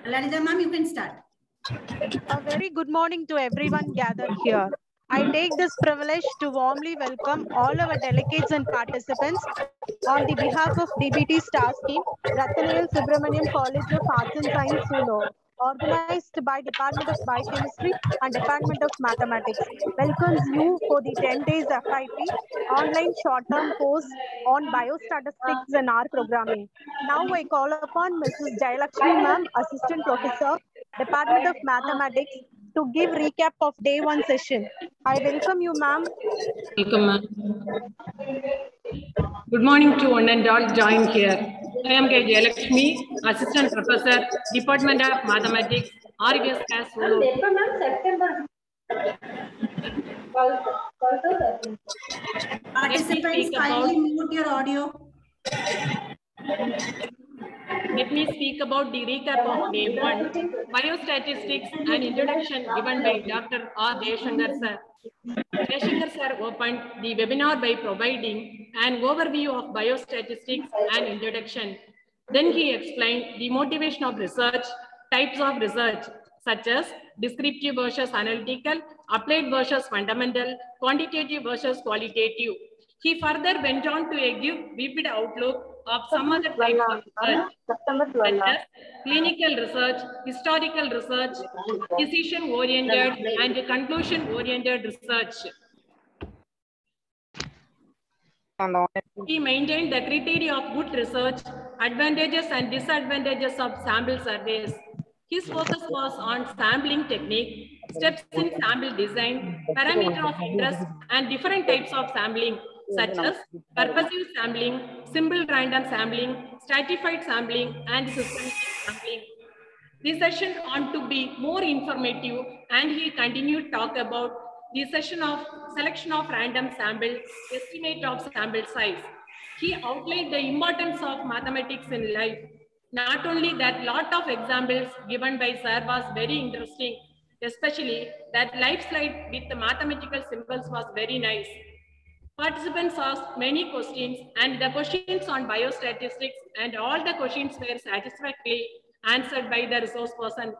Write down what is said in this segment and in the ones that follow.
Lalita ma'am, you can start. A very good morning to everyone gathered here. I take this privilege to warmly welcome all our delegates and participants on the behalf of DBT Star Scheme, Rathanayal Subramaniam College of Arts and Science, Sulu, organized by Department of Biochemistry and Department of Mathematics, welcomes you for the 10 days FIP online short-term course on biostatistics and R programming. Now I call upon Mrs. Jayalakshmi ma'am, Assistant Professor, Department of Mathematics, to give recap of day one session. I welcome you, ma'am. Welcome, ma'am. Good morning to one and all joined here. I am K. Jayalakshmi, Assistant Professor, Department of Mathematics, RVS Class Solo. Participants, kindly mute your audio. Let me speak about the recap of day one. Biostatistics and introduction given by Dr. R. Jayashankar sir. Jayashankar sir opened the webinar by providing an overview of biostatistics and introduction. Then he explained the motivation of research, types of research, such as descriptive versus analytical, applied versus fundamental, quantitative versus qualitative. He further went on to give vivid outlook of some other types of research, such as clinical research, historical research, decision-oriented, and conclusion-oriented research. He maintained the criteria of good research, advantages and disadvantages of sample surveys. His focus was on sampling technique, steps in sample design, parameter of interest, and different types of sampling, such as purposive sampling, simple random sampling, stratified sampling, and systematic sampling. The session on to be more informative, and he continued to talk about the session of selection of random sample, estimate of sample size. He outlined the importance of mathematics in life. Not only that, lot of examples given by sir was very interesting, especially that live slide with the mathematical symbols was very nice. Participants asked many questions, and the questions on biostatistics and all the questions were satisfactorily answered by the resource person.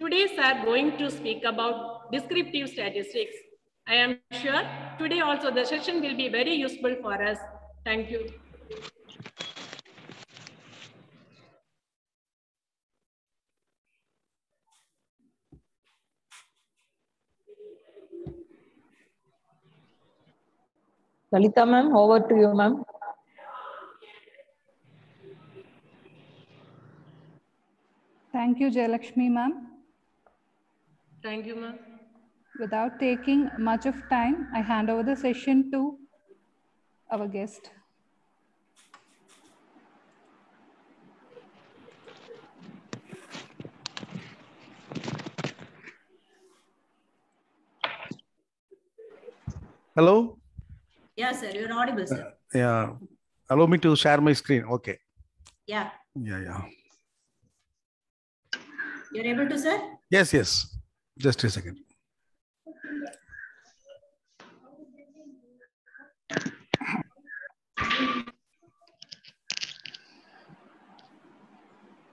Today, sir going to speak about descriptive statistics. I am sure today also the session will be very useful for us. Thank you. Lalita ma'am, over to you, ma'am. Thank you, Jayalakshmi ma'am. Thank you, ma'am. Without taking much of time, I hand over the session to our guest. Hello? Yes, sir. You're audible, sir. Yeah. Allow me to share my screen. Okay. Yeah. Yeah. You're able to, sir? Yes. Just a second.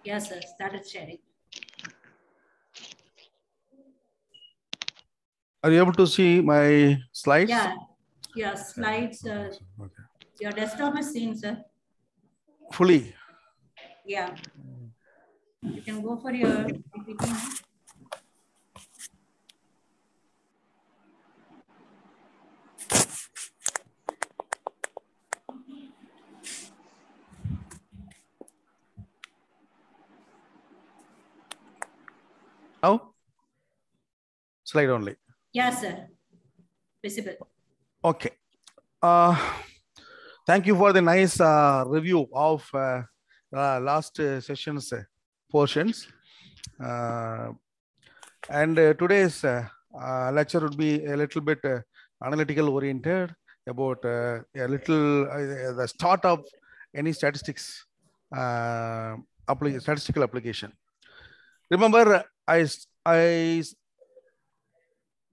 Yes, sir. Started sharing. Are you able to see my slides? Yeah. Your slides. Okay. Your desktop is seen, sir. Fully? Yeah. You can go for your PPT now. Now? Slide only. Yes, sir. Visible. Okay. Thank you for the nice review of last session's portions. And today's lecture would be a little bit analytical oriented about a little the start of any statistics statistical application. Remember, I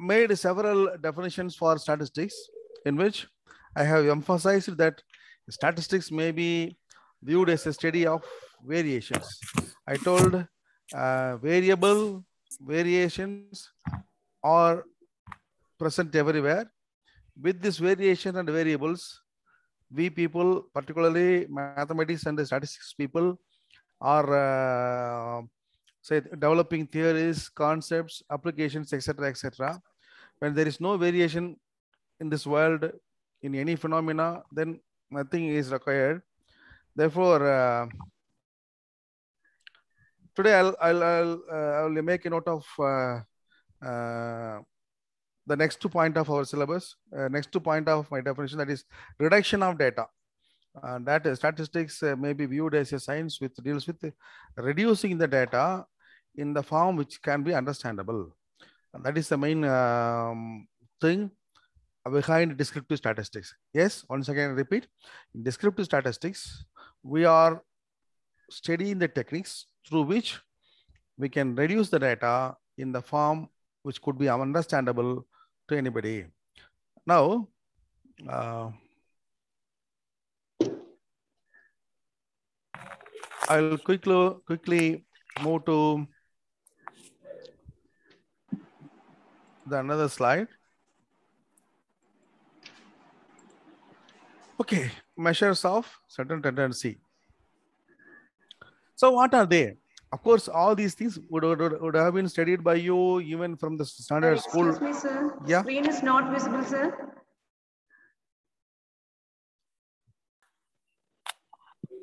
made several definitions for statistics in which I have emphasized that statistics may be viewed as a study of variations. I told variable variations are present everywhere. With this variation and variables, we people, particularly mathematics and statistics people, are say developing theories, concepts, applications, etc., etc. When there is no variation in this world, in any phenomena, then nothing is required. Therefore, today I'll make a note of the next 2 point of our syllabus. Next 2 point of my definition, that is reduction of data. That statistics may be viewed as a science which deals with reducing the data in the form which can be understandable. And that is the main thing behind descriptive statistics. Yes, once again repeat. In descriptive statistics, we are studying the techniques through which we can reduce the data in the form which could be understandable to anybody. Now, I'll quickly move to the another slide. Okay, measures of certain tendency. So what are they? Of course, all these things would have been studied by you even from the standard school. Excuse me, sir. Yeah. Screen is not visible, sir.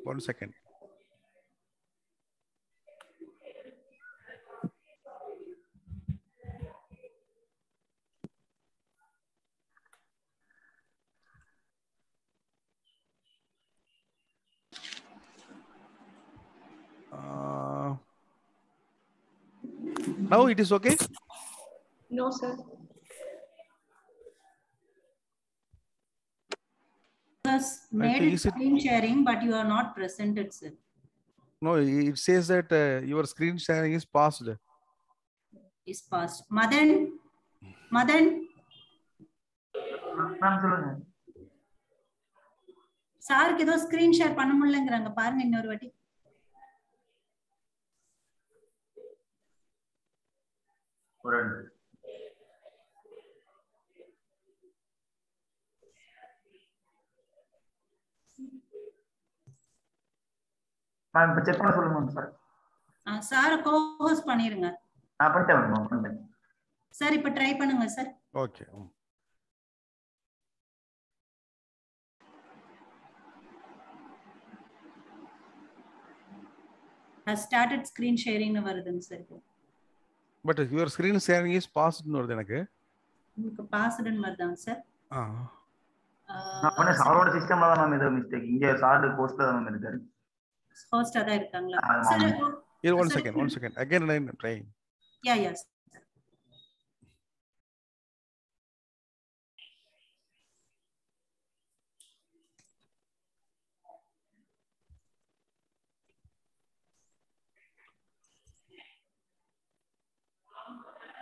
1 second. Now it is okay? No, sir. Has made it screen sharing, but you are not presented, sir. No, it says that your screen sharing is paused. Is passed. Madan? சாருக்கு ஏதோ screen share பண்ண முடியலங்கறாங்க பாருங்க இன்னொரு வாட்டி. Ma'am இப்ப check பண்ண சொல்லுங்க sir. Sir co-host பண்ணிருங்க. பண்ணிட்டேன் மேம் பண்ணிட்டேன். சார் இப்ப ட்ரை பண்ணுங்க sir. Okay. Has started screen sharing னு வருதுங்க sir. But your screen sharing is passed னு வருது எனக்கு. உங்களுக்கு passed னு வருதாங்க சார்? நான் பண்ண அவரோட சிஸ்டம்ல தான் மேம் ஏதோ மிஸ்டேக். இங்க சார்ட் போஸ்ட்ல தான் மேம் இருக்காரு. ஹோஸ்டா தான் இருக்காங்களா? Sir one second. Again I'm trying. Yeah, yes.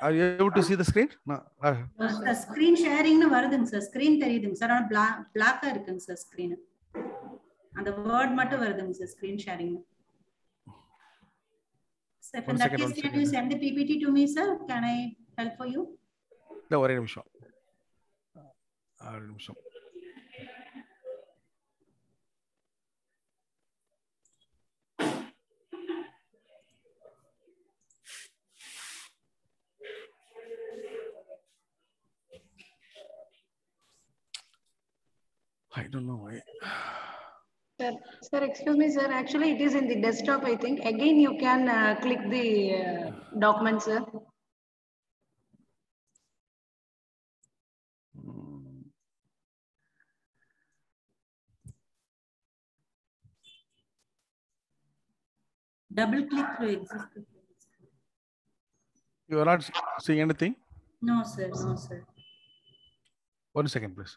Are you able to see the screen? No. Screen sharing னு வருதுங்க சார். ஸ்கிரீன் தெரியுதுங்க சார். ஆனா black-ஆ இருக்குங்க சார் ஸ்கிரீன். அந்த வேர்ட் மட்டும் வருதுங்க sir screen sharing. Sir, in that case, can you send the PPT to me, sir? Can I help for you? No, ஒரே நிமிஷம். I don't know why. Sir, excuse me, sir. Actually, it is in the desktop, I think. Again, you can click the document, sir. Double click to exit. You are not seeing anything? No, sir. No, sir. 1 second, please.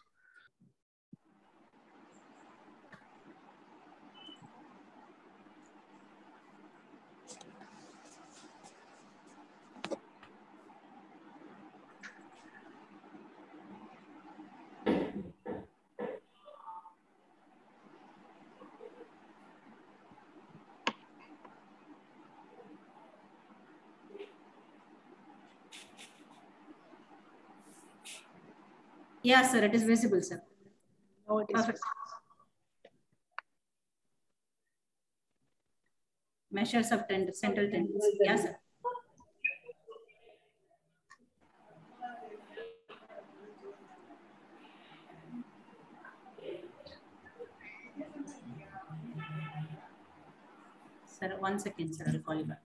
Yeah, sir, it is visible, sir. No, it is Perfect. Measures of central tendency. Yeah, sir. Sir, 1 second, sir. I'll call you back.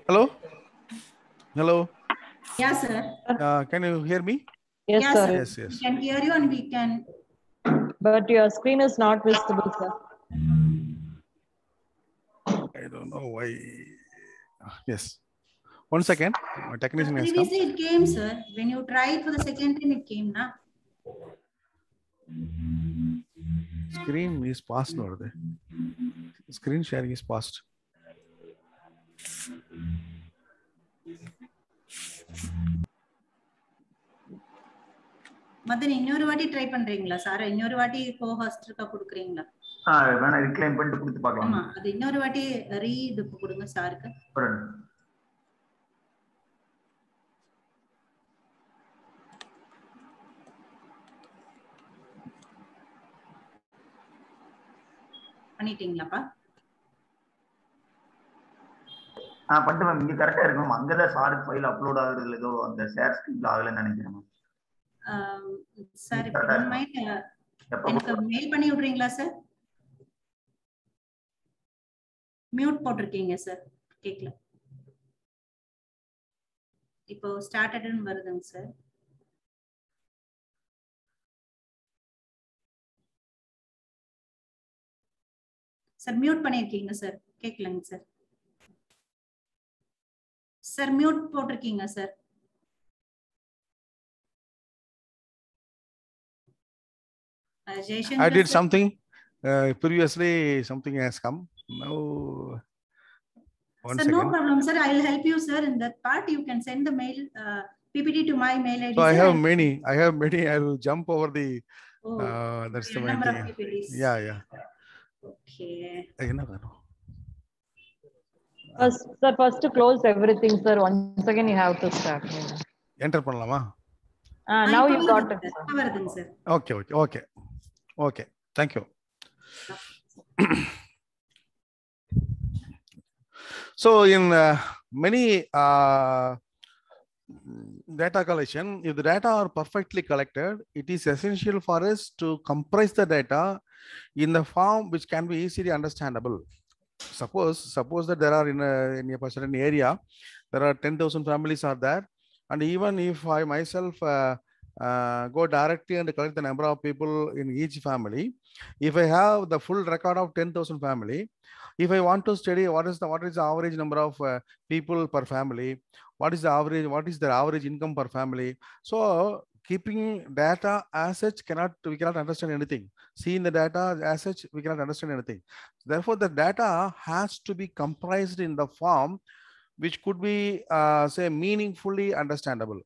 Hello? Hello? Yeah, sir. Can you hear me? Yes, Yeah, sir. sir. Yes, yes. We can hear you and we can. But your screen is not visible, sir. I don't know why. Yes. 1 second. My technician has come. Previously, it came, sir. When you tried for the second time, it came, na? Screen is passed now. Screen sharing is passed. Madan இன்னொரு வாட்டி try பண்றீங்களா sir? இன்னொரு வாட்டி கோ-ஹோஸ்டருக்கு கொடுக்குறீங்களா? வேணா reclaim பண்ணிட்டு கொடுத்து பார்க்கலாம். ஆமா, அது இன்னொரு வாட்டி இது கொடுங்க சாருக்கு. பண்ணிட்டீங்களாப்பா? பண்ணிட்டு மேம், இங்க கரெக்டா இருக்கு மேம். அங்கதான் சாருக்கு ஃபைல் அப்லோட் ஆகுறதுல ஏதோ அந்த ஷேர் ஸ்கிரீன்ல ஆகலன்னு நினைக்கிறேன் மேம். சார் இப்போ எனக்கு மெயில் பண்ணி விடுறீங்களா சார்? மியூட் போட்டிருக்கீங்க சார், கேட்கல. இப்போ ஸ்டார்டட்னு வருதுங்க சார். சார் மியூட் பண்ணிருக்கீங்க சார், கேட்கலங்க சார். சார் மியூட் போட்டிருக்கீங்க sir. I did something previously. Something has come now. Sir, no problem, sir. I will help you, sir. In that part, you can send the mail PPT to my mail ID. So I have many. I will jump over the. That's the number main of PPTs. Yeah. Okay. First to close everything, sir. Once again, you have to start. Enter பண்ணலாமா? Now you got it. Sir. Okay. Thank you. So in many data collection, if the data are perfectly collected, it is essential for us to comprise the data in the form which can be easily understandable. Suppose that there are in a certain area, there are 10,000 families are there, and even if I myself go directly and collect the number of people in each family, if I have the full record of 10,000 family, if I want to study what is the average number of people per family, what is their average income per family, so keeping data as such we cannot understand anything. Seeing the data as such, we cannot understand anything. Therefore, the data has to be comprised in the form which could be say meaningfully understandable.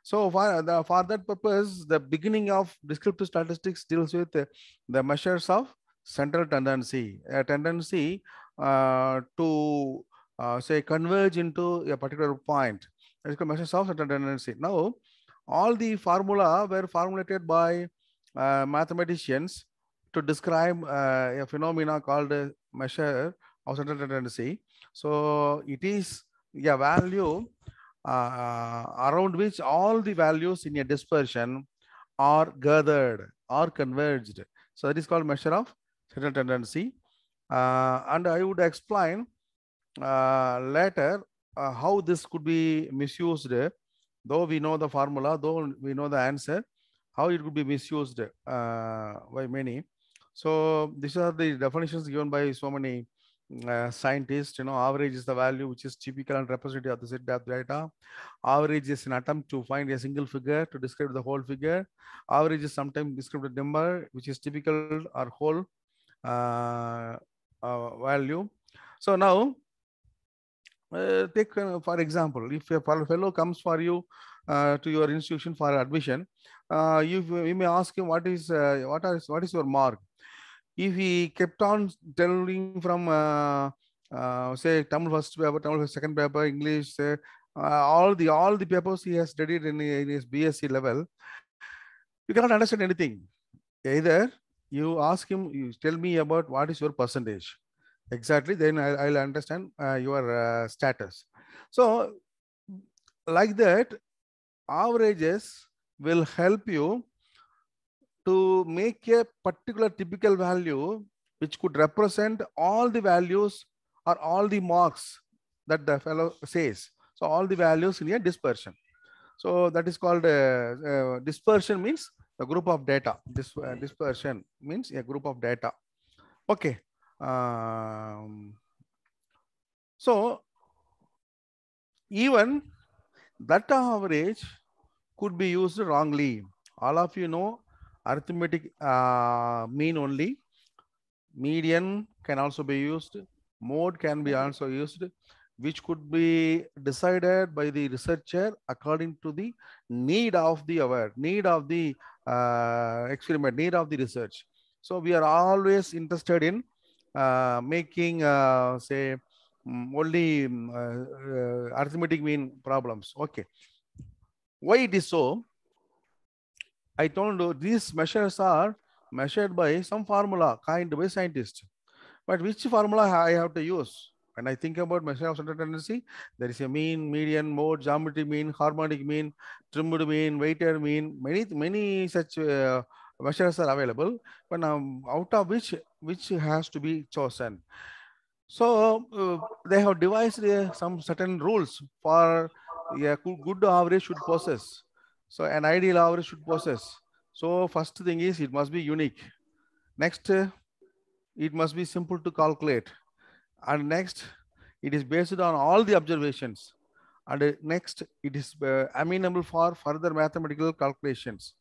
So for that purpose, the beginning of descriptive statistics deals with the measures of central tendency, a tendency to say converge into a particular point. That is called measures of central tendency. Now, all the formula were formulated by mathematicians to describe a phenomena called a measure of central tendency. So it is a value around which all the values in a dispersion are gathered or converged. So that is called measure of central tendency. And I would explain later how this could be misused. Though we know the formula, though we know the answer, how it could be misused by many. So these are the definitions given by so many scientists. Average is the value which is typical and representative of the set of data. Average is an attempt to find a single figure to describe the whole figure. Average is sometimes described a number which is typical or whole value. So now, take for example, if a fellow comes for you to your institution for admission, you may ask him what is your mark. If he kept on telling from say Tamil first paper, Tamil second paper, English, all the papers he has studied in his BSc level, you cannot understand anything. Either you ask him, you tell me about what is your percentage exactly, then I'll understand your status. So like that, averages will help you to make a particular typical value which could represent all the values or all the marks that the fellow says. So all the values in a dispersion. So that is called dispersion, means a group of data. Dispersion means a group of data. Okay. So even that average could be used wrongly. All of you know arithmetic mean only. Median can also be used. Mode can be also used, which could be decided by the researcher according to the need of the experiment, need of the research. So we are always interested in making say only arithmetic mean problems. Okay. Why it is so? I told you these measures are measured by some formula coined by scientists. But which formula I have to use? When I think about measure of central tendency, there is a mean, median, mode, geometry mean, harmonic mean, trimmed mean, weighted mean, many such measures are available. But out of which has to be chosen. So they have devised some certain rules for a good average should possess. So an ideal average should possess. So first thing is it must be unique. Next, it must be simple to calculate. And next, it is based on all the observations. And next, it is amenable for further mathematical calculations.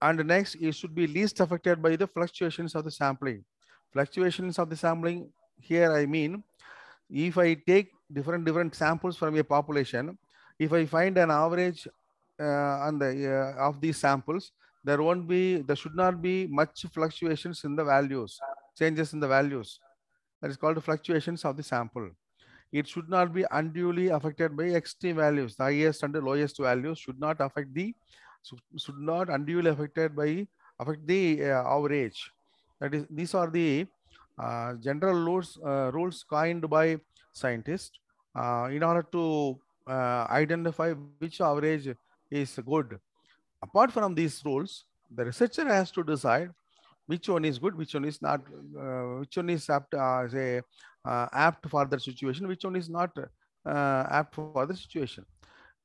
And next, it should be least affected by the fluctuations of the sampling. Fluctuations of the sampling, here I mean, if I take different samples from a population, if I find an average on the of these samples, there should not be much fluctuations in the values, changes in the values. That is called fluctuations of the sample. It should not be unduly affected by extreme values. The highest and the lowest values should not unduly affect the average. That is, these are the general rules coined by scientists in order to identify which average is good. Apart from these rules, the researcher has to decide which one is good, which one is not, which one is apt for the situation, which one is not apt for the situation.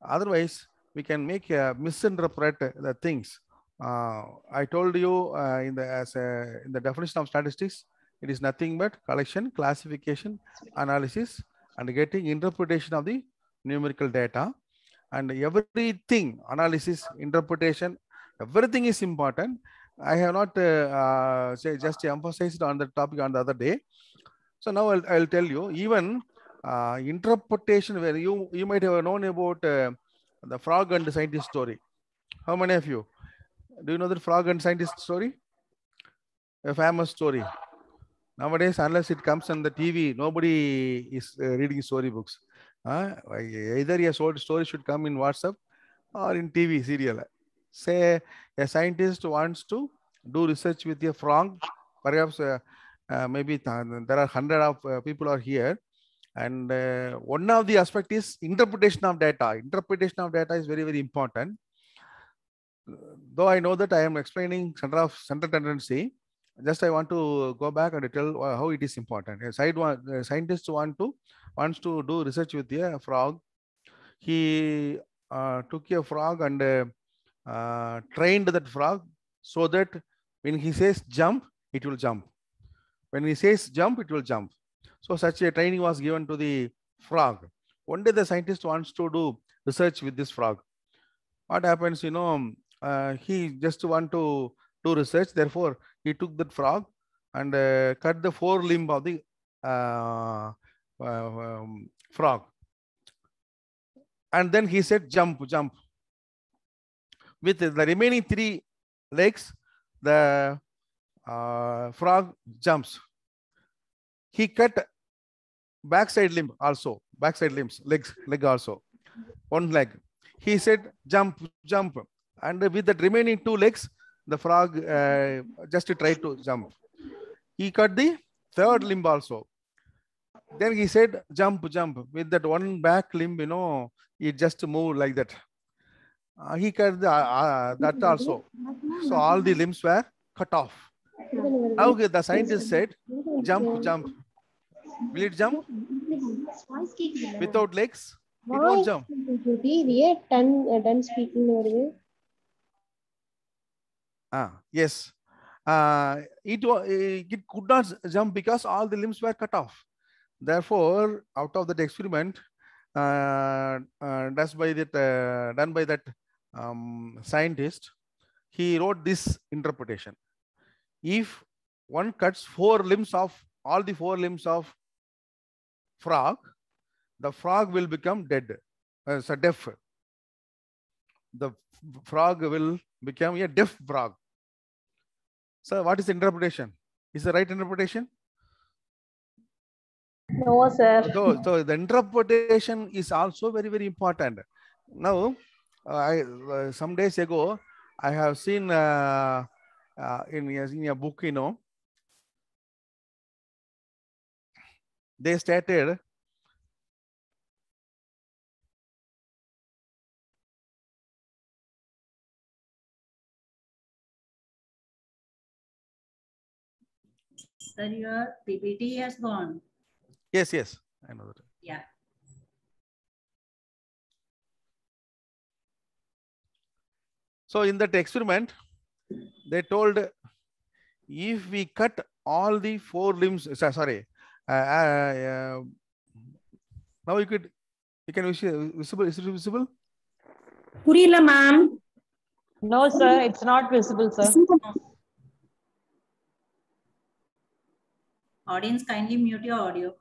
Otherwise, we can misinterpret the things. I told you in the definition of statistics, it is nothing but collection, classification, analysis, and getting interpretation of the numerical data. And everything, analysis, interpretation, everything is important. I have not just emphasized on the topic on the other day. So now I'll tell you, even interpretation, where you might have known about the frog and the scientist story. How many of you? Do you know the frog and scientist story? A famous story. Nowadays, unless it comes on the TV, nobody is reading storybooks. Either a story should come in WhatsApp or in TV serial. Say a scientist wants to do research with a frog. Perhaps maybe there are 100 of people are here. And one of the aspect is interpretation of data. Interpretation of data is very, very important. Though I know that I am explaining central tendency, just I want to go back and tell how it is important. A scientist wants to do research with a frog. He took a frog and trained that frog so that when he says jump, it will jump. When he says jump, it will jump. So such a training was given to the frog. One day the scientist wants to do research with this frog. What happens, he just want to do research. Therefore, he took that frog and cut the forelimb of the frog. And then he said, jump, jump. With the remaining 3 legs, the frog jumps. He cut backside limb also, backside limbs, leg also, 1 leg. He said, jump, jump. And with the remaining 2 legs, the frog just tried to jump. He cut the 3rd limb also. Then he said, jump, jump. With that 1 back limb, he just moved like that. He cut that also. So all the limbs were cut off. Now the scientist said, jump, jump. Will it jump? Without legs? It won't jump. Yes. It could not jump because all the limbs were cut off. Therefore, out of that experiment done by that scientist, he wrote this interpretation. If one cuts 4 limbs of all the 4 limbs of frog, the frog will become dead. So deaf. The frog will become a deaf frog. So what is the interpretation? Is the right interpretation? No, sir. So the interpretation is also very, very important. Now, some days ago, I have seen in a book, they stated Sir, your PPT has gone. Yes, I know that. Yeah. So in that experiment, they told if we cut all the 4 limbs, sorry, now you can visible. Is it visible? Purila, ma'am. No, sir, it's not visible, sir. Audience, kindly mute your audio.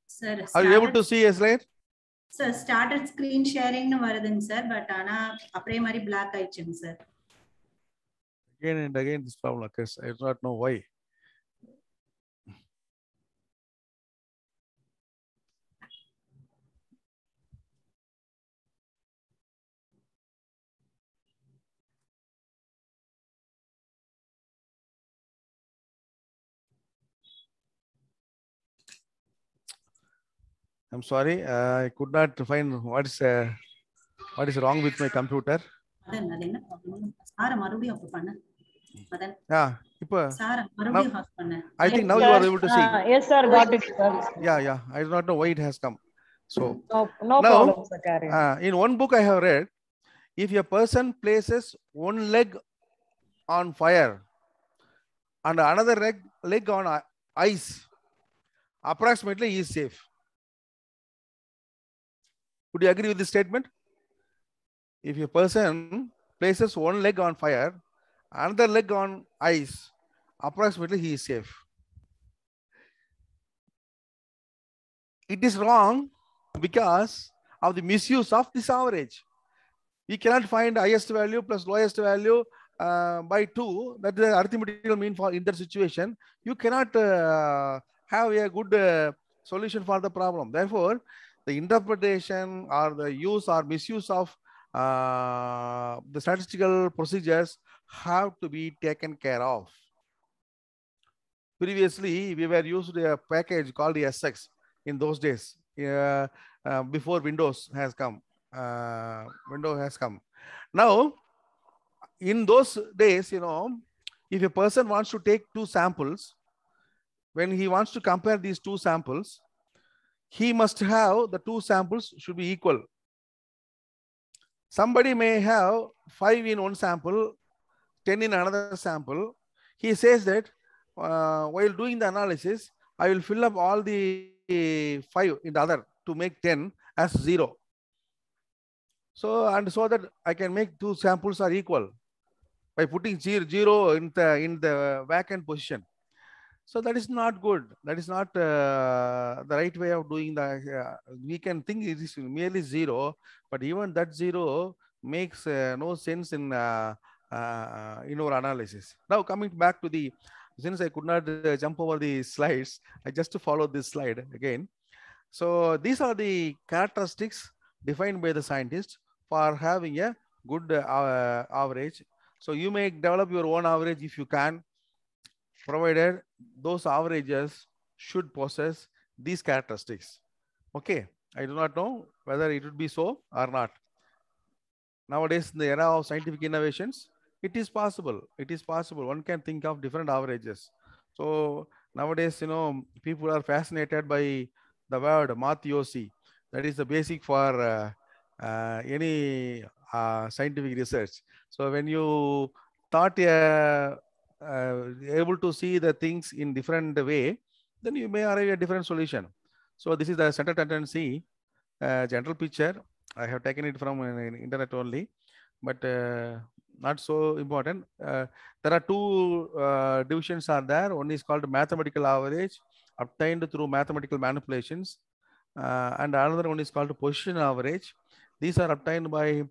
Sir, are you able to see a slide? Sir, started screen sharing nu varudung sir, but ana apre mari black aichung sir. Again and again this problem occurs. I do not know why. I'm sorry, I could not find what is wrong with my computer. Yeah, I think now you are able to see. Yes, sir, got it, sir. Yeah, I do not know why it has come. So no problem, sir. Carry on. In one book I have read, if a person places 1 leg on fire and another leg on ice, approximately he is safe. Would you agree with this statement? If a person places 1 leg on fire, another leg on ice, approximately he is safe. It is wrong because of the misuse of this average. We cannot find highest value plus lowest value by 2. That is the arithmetical mean for in that situation. You cannot have a good solution for the problem. Therefore, the interpretation or the use or misuse of the statistical procedures have to be taken care of. Previously, we were used a package called the SX in those days, before Windows has come. Now, in those days, if a person wants to take 2 samples, when he wants to compare these 2 samples, he must have the 2 samples should be equal. Somebody may have 5 in one sample, 10 in another sample. He says that while doing the analysis, I will fill up all the 5 in the other to make 10 as 0. So, and so that I can make two samples are equal by putting zero in the vacant position. So that is not good. That is not the right way of doing the. We can think it is merely zero, but even that zero makes no sense in our analysis. Now coming back to the, since I could not jump over the slides, I just to follow this slide again. So these are the characteristics defined by the scientist for having a good average. So you may develop your own average if you can, provided those averages should possess these characteristics. Okay, I do not know whether it would be so or not. Nowadays, in the era of scientific innovations, it is possible. It is possible. One can think of different averages. So nowadays, people are fascinated by the word Mathiosi. That is the basic for any scientific research. So when you thought able to see the things in different way, then you may arrive at a different solution. So this is the center tendency general picture. I have taken it from internet only, but not so important. There are two divisions are there. One is called mathematical average, obtained through mathematical manipulations, and another one is called position average. These are obtained by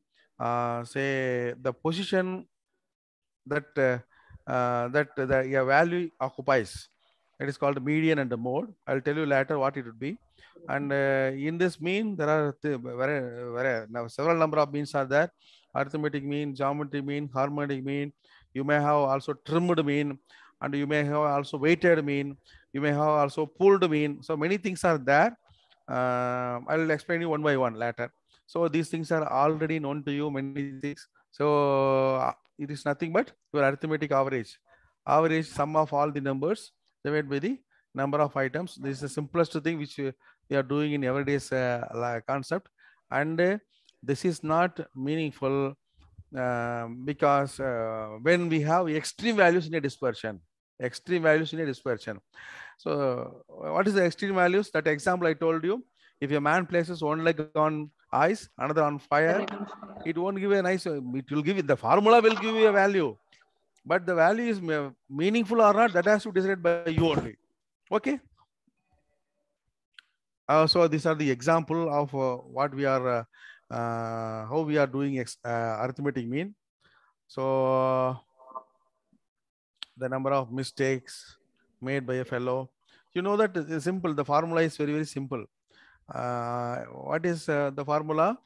say the position that the value occupies. It is called median and the mode. I'll tell you later what it would be. And in this mean, there are now several number of means are there. Arithmetic mean, geometry mean, harmonic mean. You may have also trimmed mean, and you may have also weighted mean. You may have also pooled mean. So many things are there. I will explain you one by one later. So these things are already known to you, many things. So it is nothing but your arithmetic average. Average sum of all the numbers divided by the number of items. This is the simplest thing which we are doing in everyday's concept. And this is not meaningful because when we have extreme values in a dispersion. So what is the extreme values? That example I told you. If a man places one leg on ice, another on fire, it won't give a nice, it will give it, the formula will give you a value. But the value is meaningful or not, that has to be decided by you only. Okay. So these are the example of what we are, how we are doing arithmetic mean. So the number of mistakes made by a fellow. You know that it's simple. The formula is very, very simple. What is the formula?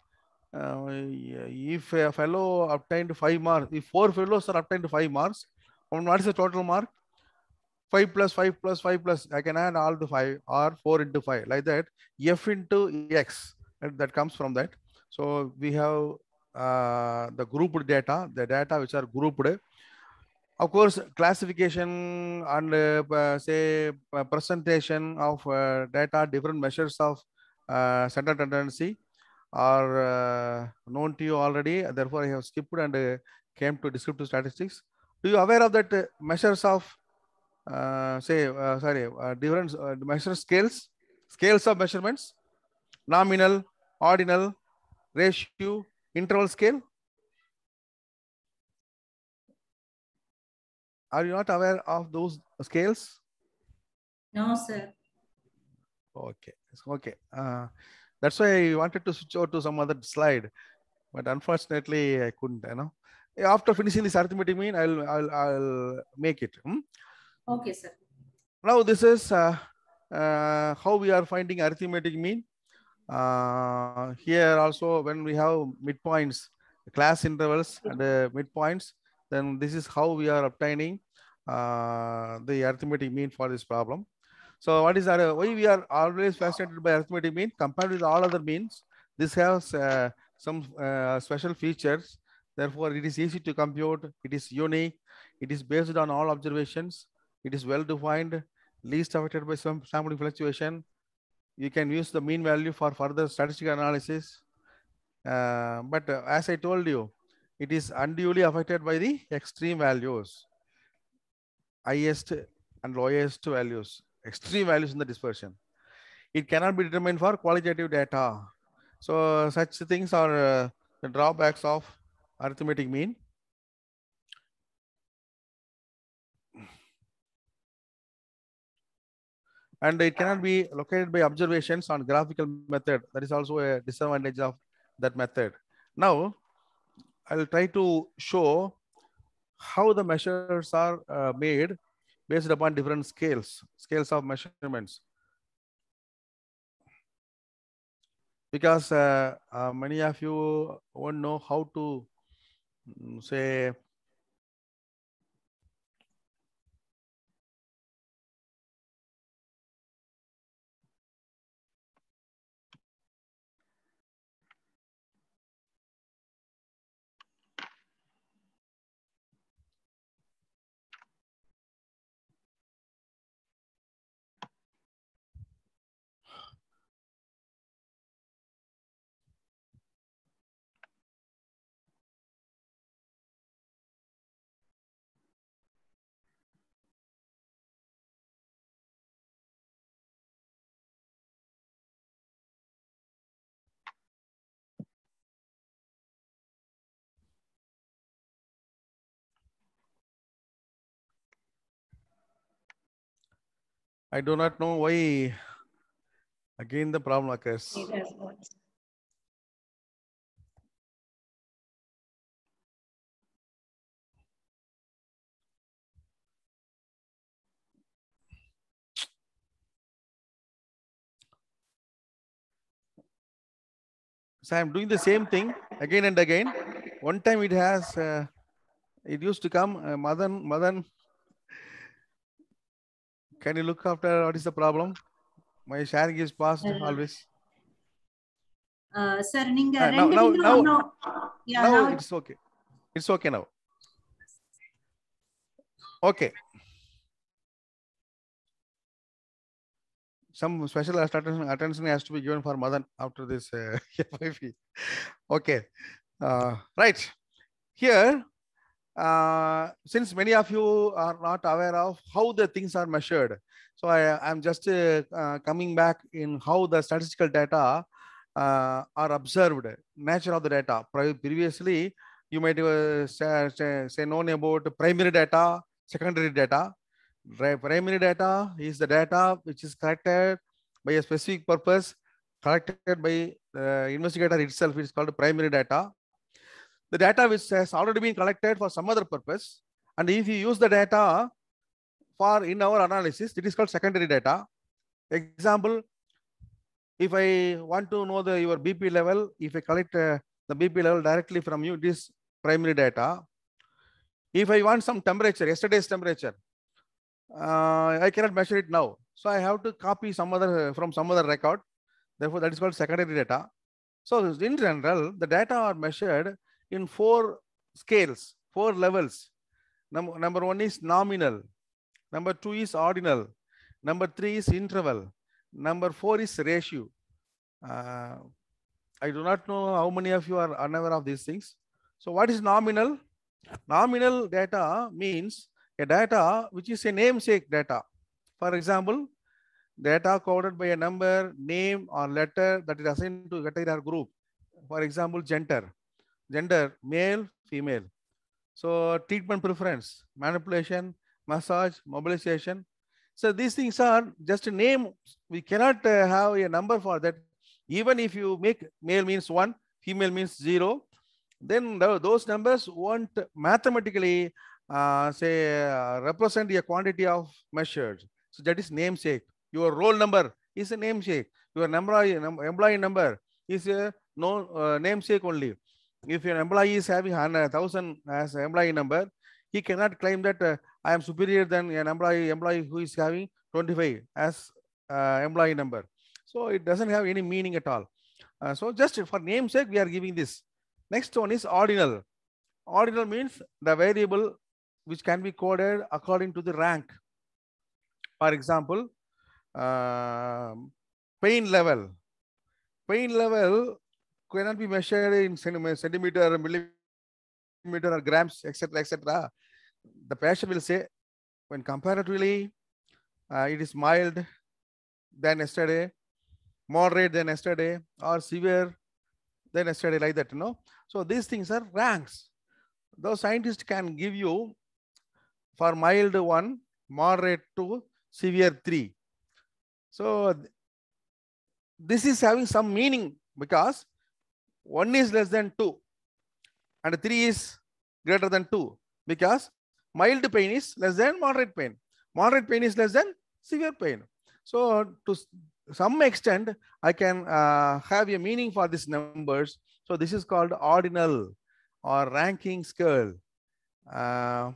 If a fellow obtained 5 marks, if 4 fellows are obtained 5 marks, what is the total mark? 5 plus 5 plus 5 plus, I can add all the 5 or 4 into 5 like that. F into X, that comes from that. So we have the grouped data, the data which are grouped. Of course, classification and say presentation of data, different measures of central tendency are known to you already. Therefore, I have skipped and came to descriptive statistics. Do you aware of that measures of different measure scales of measurements, nominal, ordinal, ratio, interval scale? Are you not aware of those scales? No, sir. Okay. Okay. That's why I wanted to switch over to some other slide, but unfortunately I couldn't. After finishing this arithmetic mean, I'll make it. Okay, sir. Now this is how we are finding arithmetic mean. Here also, when we have midpoints, class intervals and midpoints, then this is how we are obtaining the arithmetic mean for this problem. So what is that? Why we are always fascinated by arithmetic mean compared with all other means? This has some special features. Therefore, it is easy to compute. It is unique. It is based on all observations. It is well defined, least affected by some sampling fluctuation. You can use the mean value for further statistical analysis. But as I told you, it is unduly affected by the extreme values, highest and lowest values, extreme values in the dispersion. It cannot be determined for qualitative data. So such things are the drawbacks of arithmetic mean. And it cannot be located by observations on graphical method. That is also a disadvantage of that method. Now, I'll try to show how the measures are made based upon different scales of measurements. Because many of you won't know how to say I do not know why again the problem occurs. So I'm doing the same thing again and again. One time it has, it used to come, Madan, can you look after what is the problem? My sharing is passed always. Sir, ninga now it's okay. It's okay now. Okay. Some special attention has to be given for Madan after this FIP. Okay. Right. Here, since many of you are not aware of how the things are measured, so I'm just coming back in how the statistical data are observed, nature of the data. Previously, you might say known about primary data, secondary data. Primary data is the data which is collected by a specific purpose, collected by the investigator itself. It is called primary data. The data which has already been collected for some other purpose, and if you use the data for in our analysis, it is called secondary data. Example, if I want to know your BP level, if I collect the BP level directly from you, it is primary data. If I want some temperature, yesterday's temperature, I cannot measure it now. So I have to copy from some other record. Therefore, that is called secondary data. So in general, the data are measured in 4 scales, 4 levels. Number 1 is nominal. Number 2 is ordinal. Number 3 is interval. Number 4 is ratio. I do not know how many of you are unaware of these things. So what is nominal? Nominal data means a data which is a namesake data. For example, data coded by a number, name, or letter that is assigned to a category or group. For example, gender, male, female. So treatment preference, manipulation, massage, mobilization. So these things are just a name. We cannot have a number for that. Even if you make male means 1, female means 0, then those numbers won't mathematically represent a quantity of measured. So that is namesake. Your roll number is a namesake. Your employee number is a namesake only. If an employee is having 100,000 as an employee number, he cannot claim that I am superior than an employee who is having 25 as employee number. So it doesn't have any meaning at all. So just for namesake, we are giving this. Next one is ordinal. Ordinal means the variable which can be coded according to the rank. For example, pain level. Pain level cannot be measured in centimeter, millimeter, or grams, etc., etc. The patient will say, when comparatively, it is mild than yesterday, moderate than yesterday, or severe than yesterday, like that, So these things are ranks. Those scientists can give you for mild 1, moderate 2, severe 3. So this is having some meaning because 1 is less than 2 and 3 is greater than 2 because mild pain is less than moderate pain. Moderate pain is less than severe pain. So to some extent, I can have a meaning for these numbers. So this is called ordinal or ranking scale. So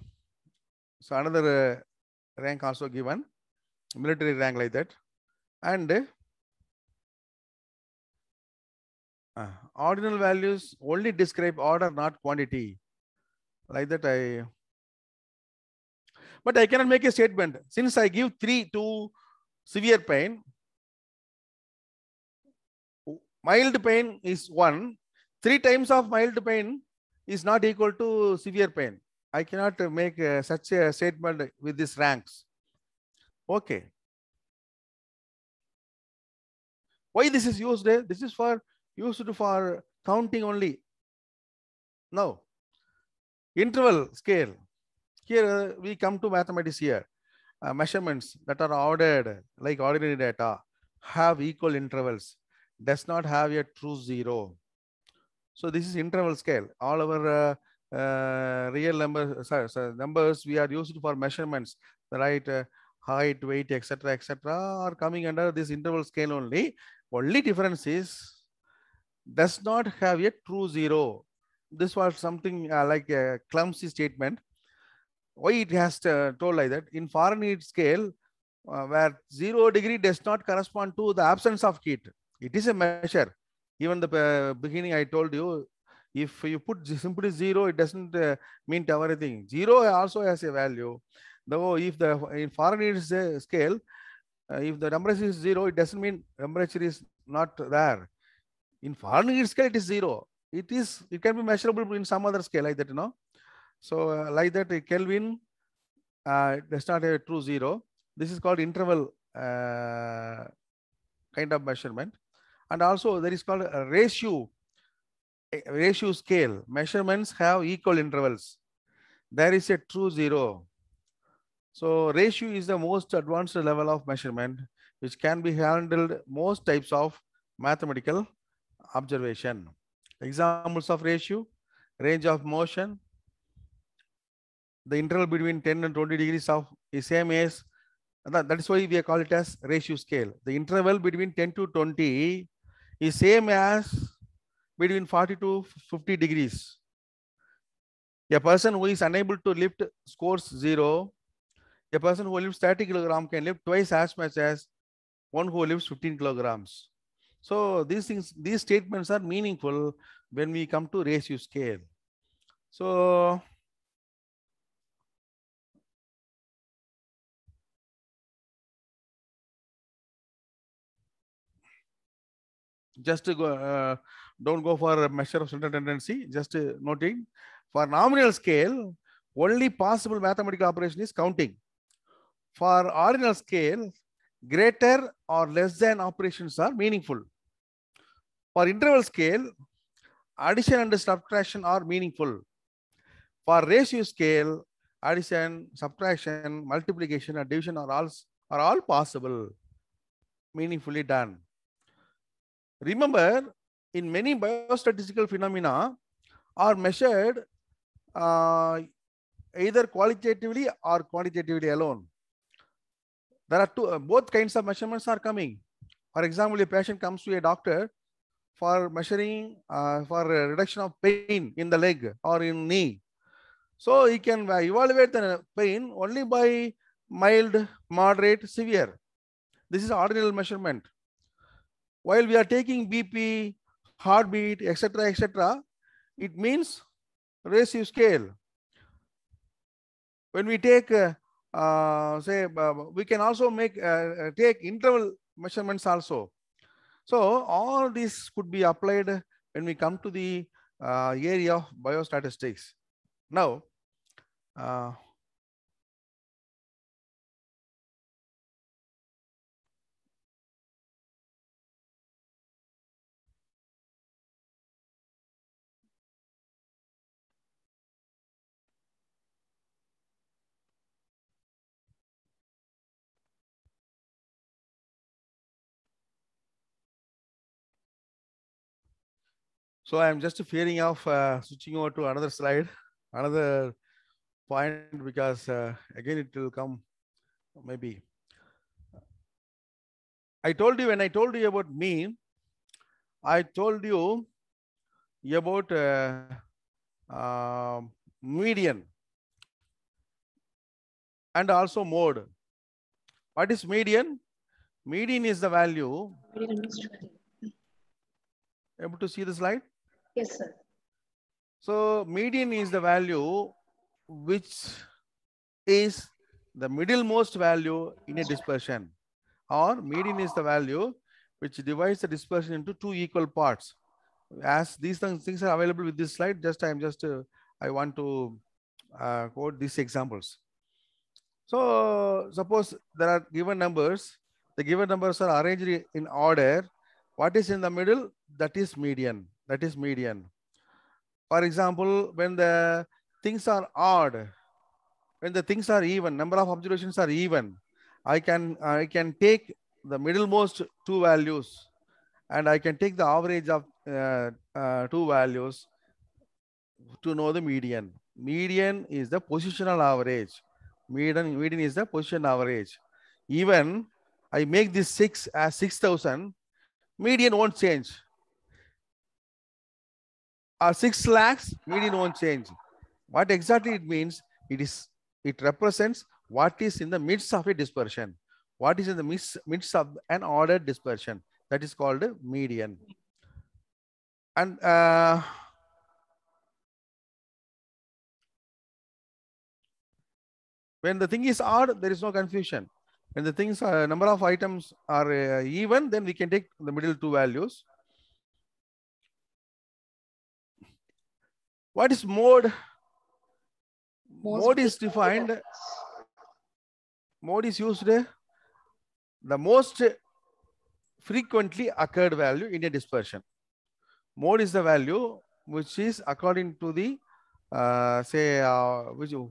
another rank also given, military rank like that. And ordinal values only describe order, not quantity. Like that but I cannot make a statement. Since I give 3 to severe pain, mild pain is 1. 3 times of mild pain is not equal to severe pain. I cannot make such a statement with these ranks. Okay. Why this is used? This is used for counting only. Now, interval scale. Here we come to mathematics here. Measurements that are ordered like ordinary data have equal intervals, does not have a true zero. So this is interval scale. All our real numbers we are used for measurements, right? Height, weight, etc., are coming under this interval scale only. Only difference is does not have a true zero. This was something like a clumsy statement. Why it has told like that? In Fahrenheit scale, where 0 degree does not correspond to the absence of heat. It is a measure. Even the beginning I told you, if you put simply 0, it doesn't mean everything. 0 also has a value. Though if the in Fahrenheit scale, if the temperature is 0, it doesn't mean temperature is not there. In Fahrenheit scale, it is 0. It can be measurable in some other scale like that, you know. So like that, Kelvin does not have a true zero. This is called interval kind of measurement. And also there is called a ratio scale. Measurements have equal intervals. There is a true zero. So ratio is the most advanced level of measurement, which can be handled most types of mathematical observation. Examples of ratio: range of motion. The interval between 10 and 20 degrees of is same as that is why we call it as ratio scale. The interval between 10 to 20 is same as between 40 to 50 degrees. A person who is unable to lift scores 0. A person who lifts 30 kilograms can lift twice as much as one who lifts 15 kilograms. So these statements are meaningful when we come to ratio scale. So just to go, don't go for a measure of central tendency, just noting for nominal scale, only possible mathematical operation is counting. For ordinal scale, greater or less than operations are meaningful. For interval scale, addition and subtraction are meaningful. For ratio scale, addition, subtraction, multiplication, and division are all possible, meaningfully done. Remember, in many biostatistical phenomena are measured either qualitatively or quantitatively alone. There are both kinds of measurements are coming. For example, a patient comes to a doctor for measuring for reduction of pain in the leg or in knee. So he can evaluate the pain only by mild, moderate, severe. This is ordinal measurement. While we are taking BP, heartbeat, etc., it means ratio scale. When we take, we can also take interval measurements also. So all this could be applied when we come to the area of biostatistics. Now, So I'm just fearing of switching over to another slide, another point, because again it will come maybe. I told you, when I told you about mean, I told you about median and also mode. What is median? Median is the value. Able to see the slide? Yes, sir. So median is the value which is the middlemost value in a dispersion, or median is the value which divides the dispersion into two equal parts. As these things are available with this slide, I want to quote these examples. So suppose there are given numbers. The given numbers are arranged in order. What is in the middle? That is median. That is median. For example, when the things are odd, when the things are even, number of observations are even, I can take the middlemost two values, and I can take the average of two values to know the median. Median is the positional average. Median is the position average. Even I make this 6 as 6,000, median won't change. 6 lakhs, median won't change. What exactly it means? It represents what is in the midst of a dispersion. What is in the midst of an ordered dispersion. That is called a median. And when the thing is odd, there is no confusion. When the things number of items are even, then we can take the middle two values. What is mode? Mode is defined. Mode is used the most frequently occurred value in a dispersion. Mode is the value which is according to the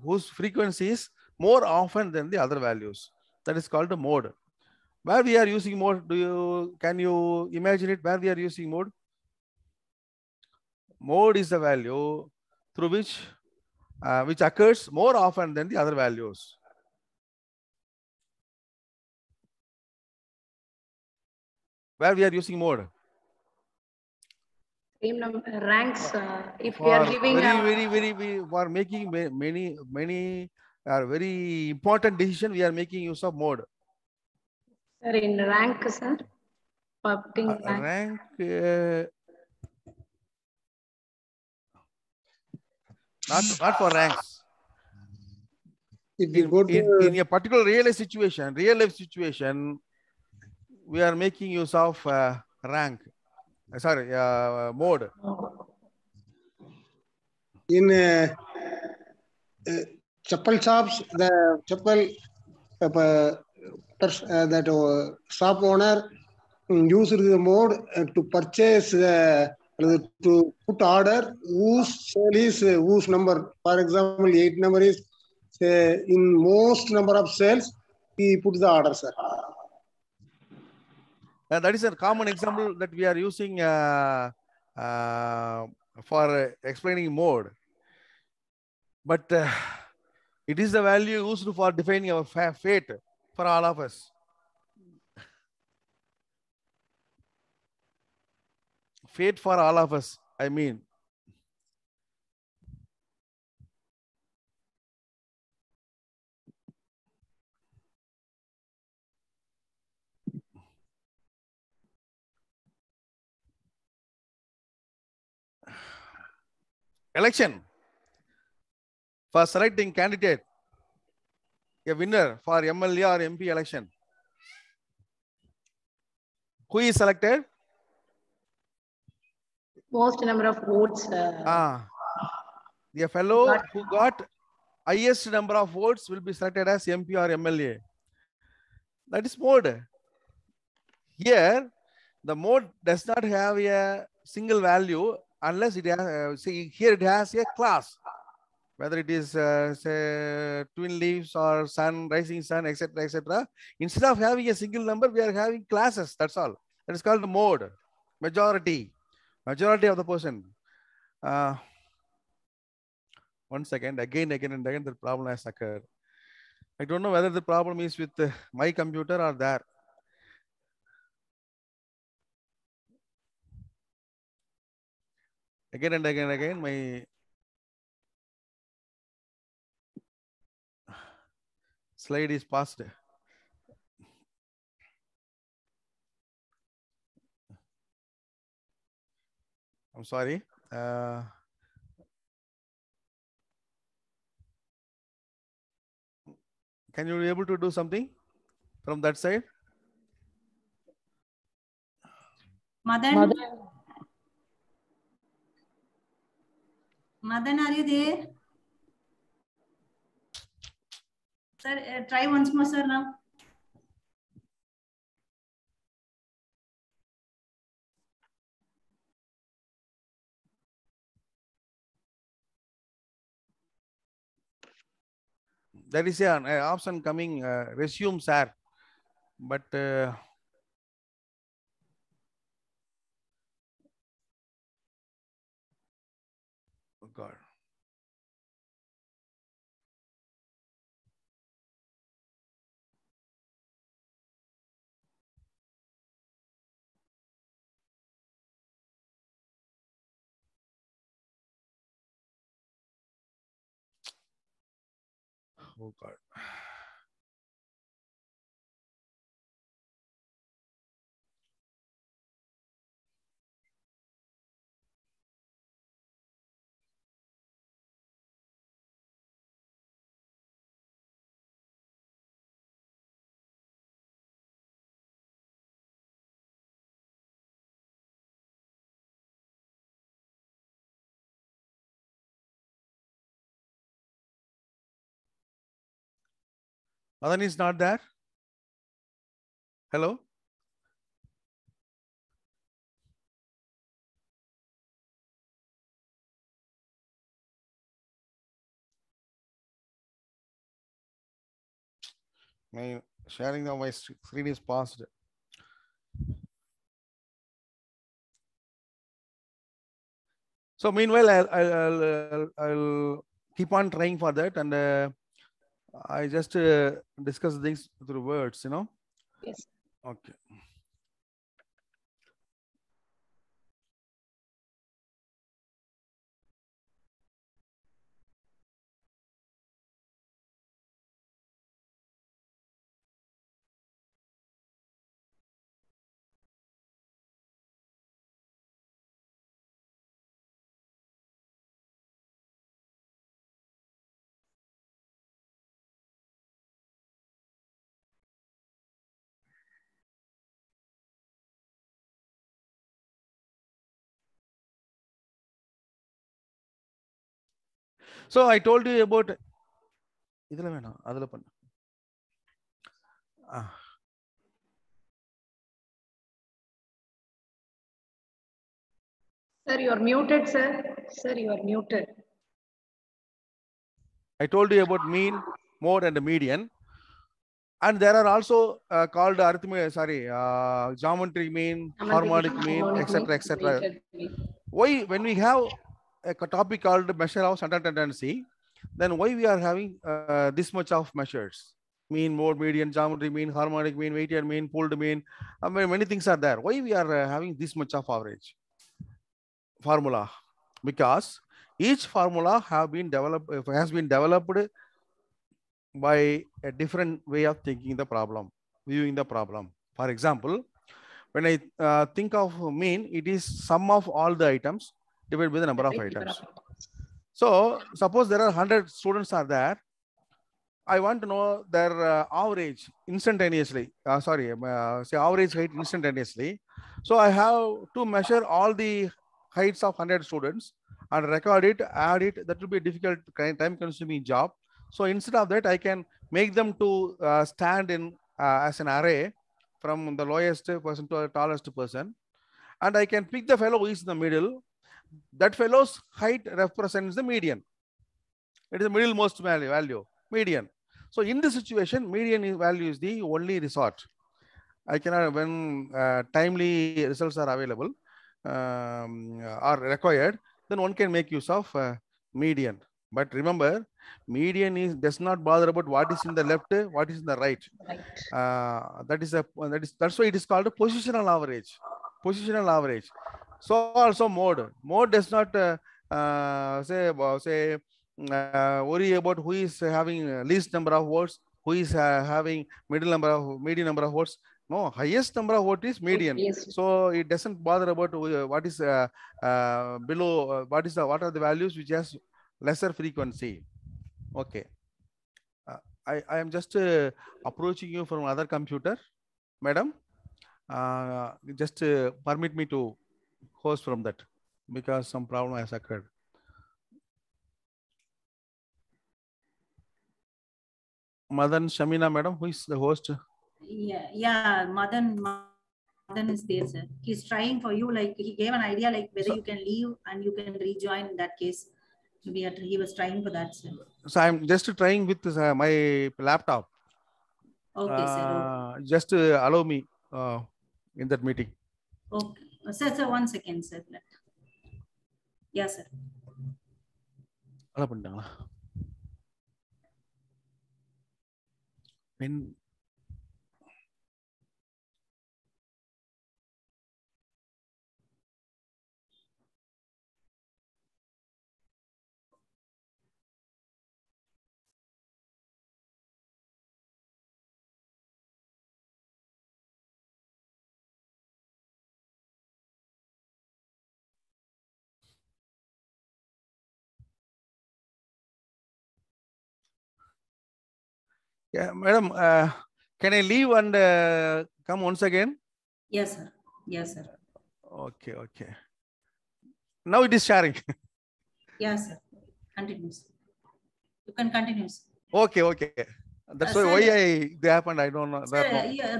whose frequency is more often than the other values. That is called a mode. Where we are using mode, can you imagine it? Where we are using mode? Mode is the value through which occurs more often than the other values. Where we are using mode? Ranks. If we are giving for making many very important decision, we are making use of mode. Sir, in rank, sir. Rank. Not for ranks. In a particular real life situation, we are making use of rank. Mode. In chappal shops, the chappal that shop owner uses the mode to purchase to put order whose sale is whose number. For example, 8 number is in most number of sales, he puts the order, sir. That is a common example that we are using for explaining mode. But it is the value used for defining our fate for all of us. Fate for all of us, I mean. Election. For selecting candidate, a winner for MLA or MP election. Who is selected? Most number of votes. The fellow who got highest number of votes will be selected as MP or MLA. That is mode. Here, the mode does not have a single value unless it has, here it has a class. Whether it is say twin leaves or sun, rising sun, etc., etc. Instead of having a single number, we are having classes. That's all. That is called the mode. Majority. Majority of the person. 1 second, again and again, the problem has occurred. I don't know whether the problem is with my computer or there. Again and again, my slide is passed. I'm sorry. Can you be able to do something from that side? Madan, are you there? Sir, try once more, sir, now. There is an option coming, resume, sir. But oh God. Oh God. Madan is not there. Hello. My sharing of my screen is paused. So meanwhile, I'll keep on trying for that, and I just discuss things through words, you know. Yes. Okay. So I told you about Sir, you are muted, sir. Sir, you are muted. I told you about mean, mode, and the median. And there are also called geometry mean, harmonic mean, etc., etc. Why, when we have a topic called measure of central tendency, then why we are having this much of measures? Mean, mode, median, geometry mean, harmonic mean, weighted mean, pooled mean. I mean, many things are there. Why we are having this much of average formula? Because each formula has been developed by a different way of thinking the problem, viewing the problem. For example, when I think of mean, it is sum of all the items divided by the number of items. So suppose there are 100 students are there. I want to know their average instantaneously. Say average height instantaneously. So I have to measure all the heights of 100 students and record it, add it. That will be a difficult, time-consuming job. So instead of that, I can make them to stand in as an array from the lowest person to the tallest person. And I can pick the fellow who is in the middle. That fellow's height represents the median. It is the middlemost value, median. So in this situation, median value is the only resort. I cannot, when timely results are available, are required, then one can make use of median. But remember, median does not bother about what is in the left, what is in the right. That's why it is called a positional average. Positional average. So also mode. Mode does not worry about who is having least number of votes, who is having median number of votes. No, highest number of votes is median. Yes. So it doesn't bother about what is below. What are the values which has lesser frequency. Okay. I am just approaching you from other computer, madam. Just permit me to host from that because some problem has occurred. Madan Shamina, madam, who is the host? Yeah, Madan is there, sir. He's trying for you, like he gave an idea, like whether you can leave and you can rejoin in that case. He was trying for that, sir. So I'm just trying with my laptop. Okay, sir. Okay. Just allow me in that meeting. Okay. Sir, 1 second, sir. Yes, sir. When yeah, madam, can I leave and come once again? Yes, sir. Yes, sir. Okay, okay. Now it is sharing. Yes, sir. Continues. You can continue. Okay, okay. That's why they happened. I don't know. Sir,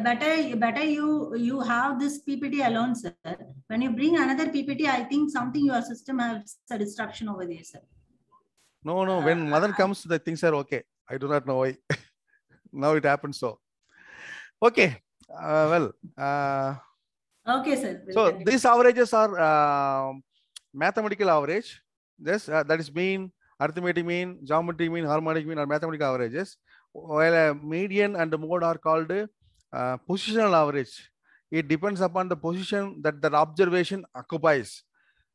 better you have this PPT alone, sir. When you bring another PPT, I think something your system has a distraction over there, sir. No. When Madan comes, the things are okay. I do not know why. Now it happens so. Okay. Okay, sir. So these averages are mathematical average. This that is mean, arithmetic mean, geometry mean, harmonic mean, or mathematical averages. While median and mode are called positional average. It depends upon the position that the observation occupies.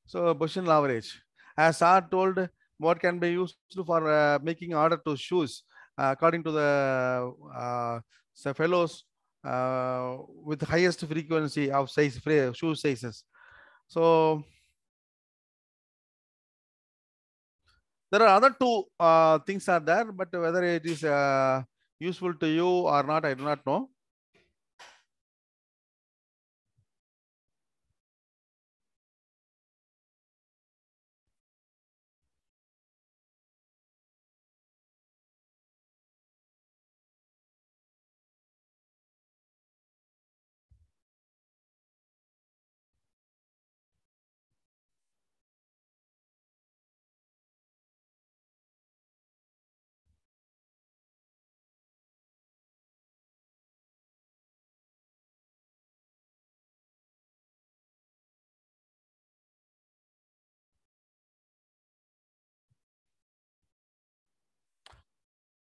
So positional average. As Sir told, what can be used for making order to shoes according to the fellows with highest frequency of size shoe sizes. So there are other two things are there, but whether it is useful to you or not, I do not know.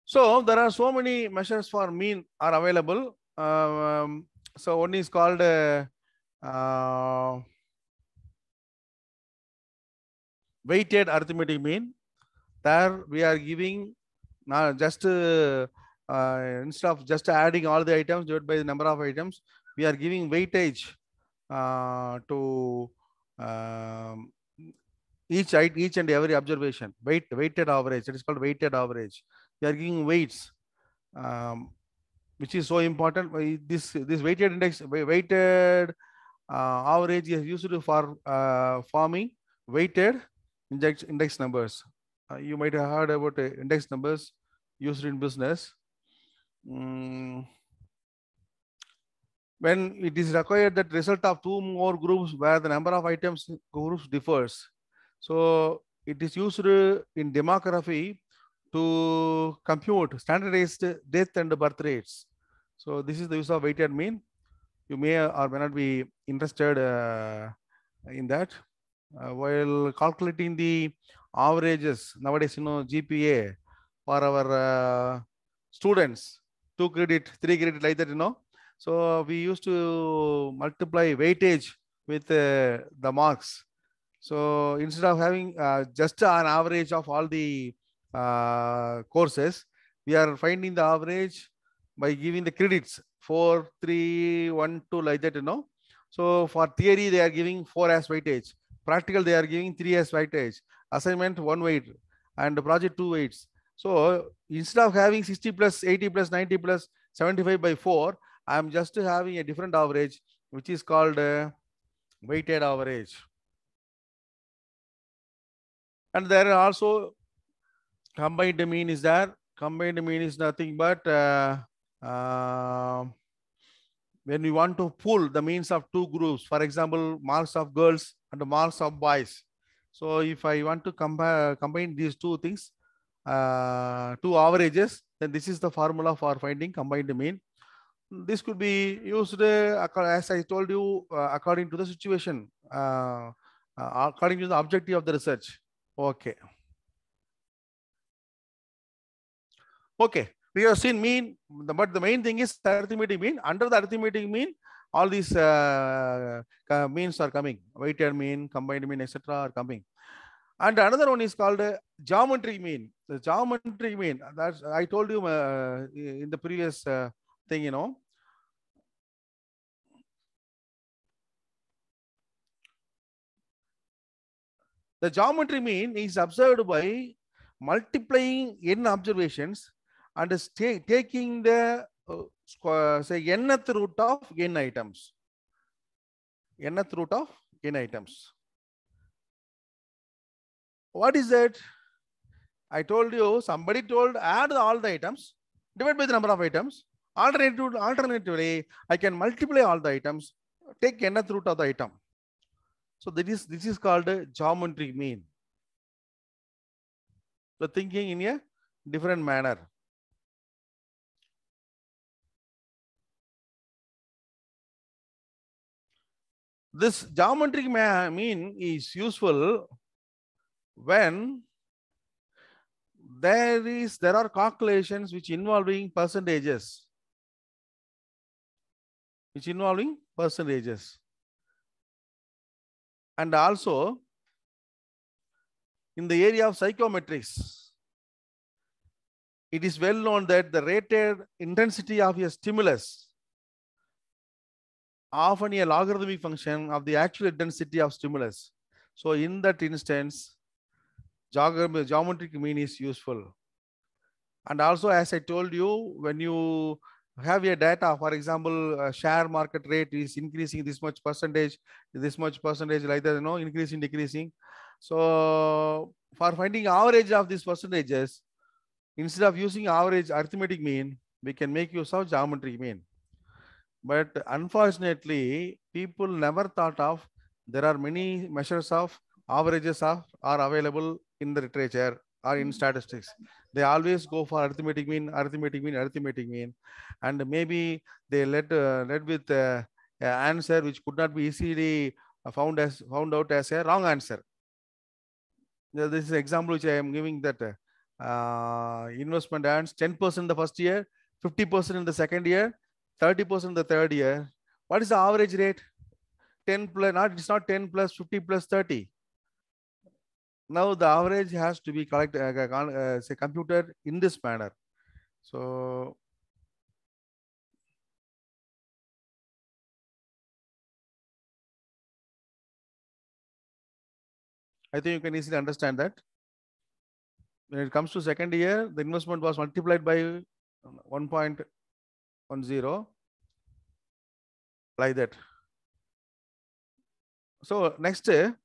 So there are so many measures for mean are available. So one is called weighted arithmetic mean. There we are giving just instead of just adding all the items divided by the number of items, we are giving weightage to each and every observation. Weighted average. It is called weighted average. We are giving weights, which is so important. This weighted index, weighted average is used for forming weighted index numbers. You might have heard about index numbers used in business. When it is required that result of two more groups where the number of items groups differs. So it is used in demography to compute standardized death and birth rates. So this is the use of weighted mean. You may or may not be interested in that. While calculating the averages, nowadays, GPA for our students, 2 credit, 3 credit, like that, So we used to multiply weightage with the marks. So instead of having just an average of all the courses, we are finding the average by giving the credits 4, 3, 1, 2, like that, So for theory, they are giving 4 as weightage. Practical, they are giving 3 as weightage. Assignment, 1 weight, and project 2 weights. So instead of having 60 plus 80 plus 90 plus 75 by 4, I am just having a different average, which is called weighted average. And there are also combined mean is there. Combined mean is nothing but when we want to pool the means of 2 groups, for example, marks of girls and the marks of boys. So if I want to combine these 2 things, 2 averages, then this is the formula for finding combined mean. This could be used, as I told you, according to the situation, according to the objective of the research. Okay. Okay. We have seen mean, but the main thing is arithmetic mean. Under the arithmetic mean, all these means are coming. Weighted mean, combined mean, etc. are coming. And another one is called geometric mean. The geometric mean, that's I told you in the previous thing, The geometry mean is observed by multiplying n observations and taking the say nth root of n items. Nth root of n items. What is that? I told you, somebody told add all the items, divide by the number of items. Alternatively, I can multiply all the items, take nth root of the item. So this is called a geometric mean. So thinking in a different manner. This geometric mean is useful when there are calculations which involving percentages. And also in the area of psychometrics, it is well known that the rated intensity of a stimulus often a logarithmic function of the actual intensity of stimulus. So in that instance, geometric mean is useful. And also, as I told you, when you have a data, for example, share market rate is increasing this much percentage, like that, increasing, decreasing. So for finding average of these percentages, instead of using average arithmetic mean, we can make use of geometric mean. But unfortunately, people never thought of there are many measures of averages are available in the literature or in statistics. They always go for arithmetic mean, and maybe they led with an answer which could not be easily found out as a wrong answer. This is an example which I am giving, that investment earns 10% in the first year, 50% in the second year, 30% in the third year. What is the average rate? 10 plus, it's not 10 plus 50 plus 30. Now the average has to be computed in this manner. So I think you can easily understand that. When it comes to second year, the investment was multiplied by 1.10, like that. So next, the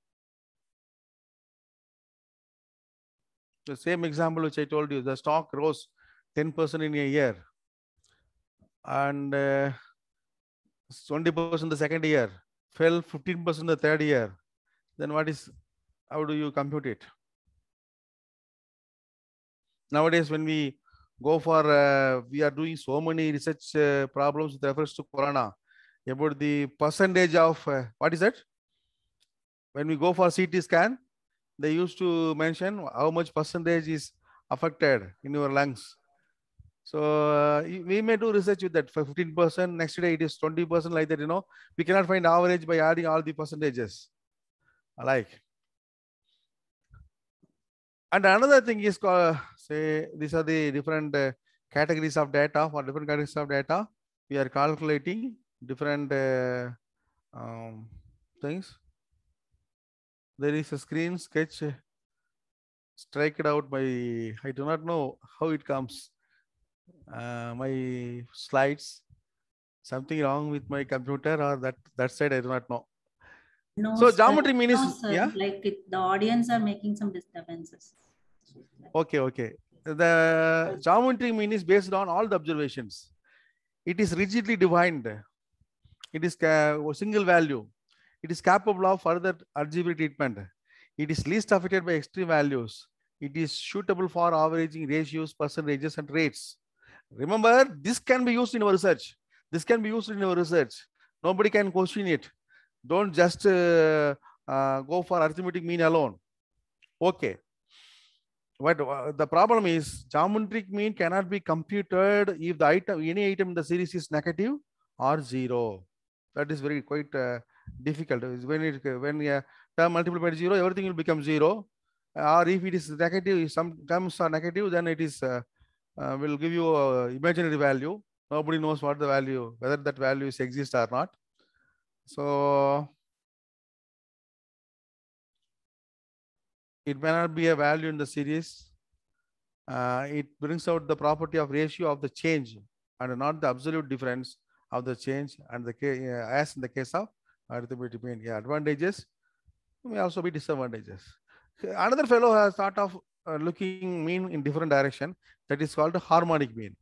same example which I told you, the stock rose 10% in a year and 20% the second year, fell 15% the third year. Then how do you compute it? Nowadays, when we go for, we are doing so many research problems with reference to corona about the percentage of, what is that? When we go for CT scan, they used to mention how much percentage is affected in your lungs. So we may do research with that for 15%. Next day it is 20%, like that. We cannot find average by adding all the percentages. Like. And another thing is called, say, these are the different categories of data. For different categories of data, we are calculating different things. There is a screen sketch. Strike it out by, I do not know how it comes. My slides, something wrong with my computer, or that side I do not know. No, so sir. geometry mean is, no, sir. yeah, Like the audience are making some disturbances. okay. The geometry mean is based on all the observations. It is rigidly defined. It is a single value. It is capable of further algebraic treatment. It is least affected by extreme values. It is suitable for averaging ratios, percentages, and rates. Remember, this can be used in our research. This can be used in our research. Nobody can question it. Don't just go for arithmetic mean alone. Okay. But the problem is geometric mean cannot be computed if the item, any item in the series is negative or zero. That is very quite difficult. When a term multiplied by zero, everything will become zero. Or if it is negative, if some terms are negative, then it is will give you an imaginary value. Nobody knows what the value, whether that value exists or not. So it may not be a value in the series. It brings out the property of ratio of the change and not the absolute difference of the change, and the as in the case of arithmetic mean. Yeah, advantages may also be disadvantages. Another fellow has thought of looking mean in different direction. That is called harmonic mean.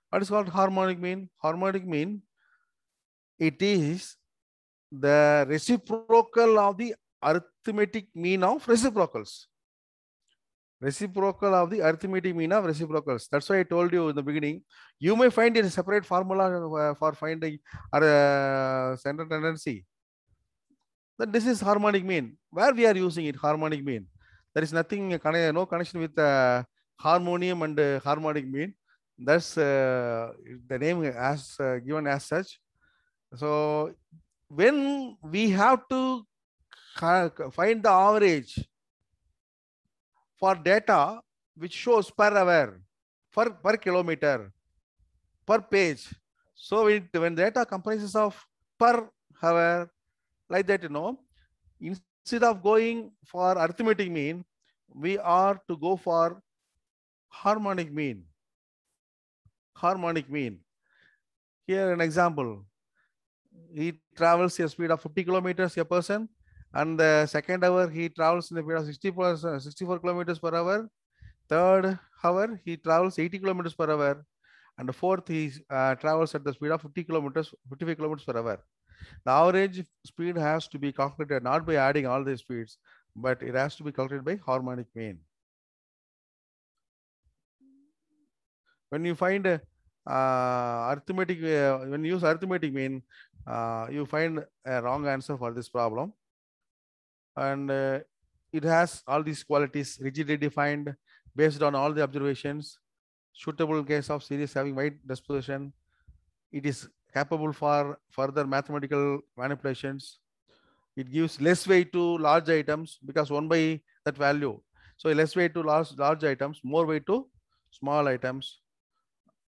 What is called harmonic mean? Harmonic mean, it is the reciprocal of the arithmetic mean of reciprocals. Reciprocal of the arithmetic mean of reciprocals. That's why I told you in the beginning. You may find a separate formula for finding center tendency. Then this is harmonic mean. Where we are using it, harmonic mean. There is nothing, no connection with harmonium and harmonic mean. That's the name as given as such. So when we have to find the average for data which shows per hour, per kilometer, per page. So when data comprises of per hour, like that, instead of going for arithmetic mean, we are to go for harmonic mean. Harmonic mean. Here an example. He travels a speed of 50 kilometers a person, and the second hour he travels in the speed of 64 kilometers per hour. Third hour he travels 80 kilometers per hour, and the fourth he travels at the speed of 55 kilometers per hour. The average speed has to be calculated not by adding all the speeds, but it has to be calculated by harmonic mean. When you find arithmetic, when you use arithmetic mean, you find a wrong answer for this problem. And it has all these qualities: rigidly defined, based on all the observations, suitable in case of series having wide dispersion. It is capable for further mathematical manipulations. It gives less weight to large items because 1 by that value. So less weight to large items, more weight to small items.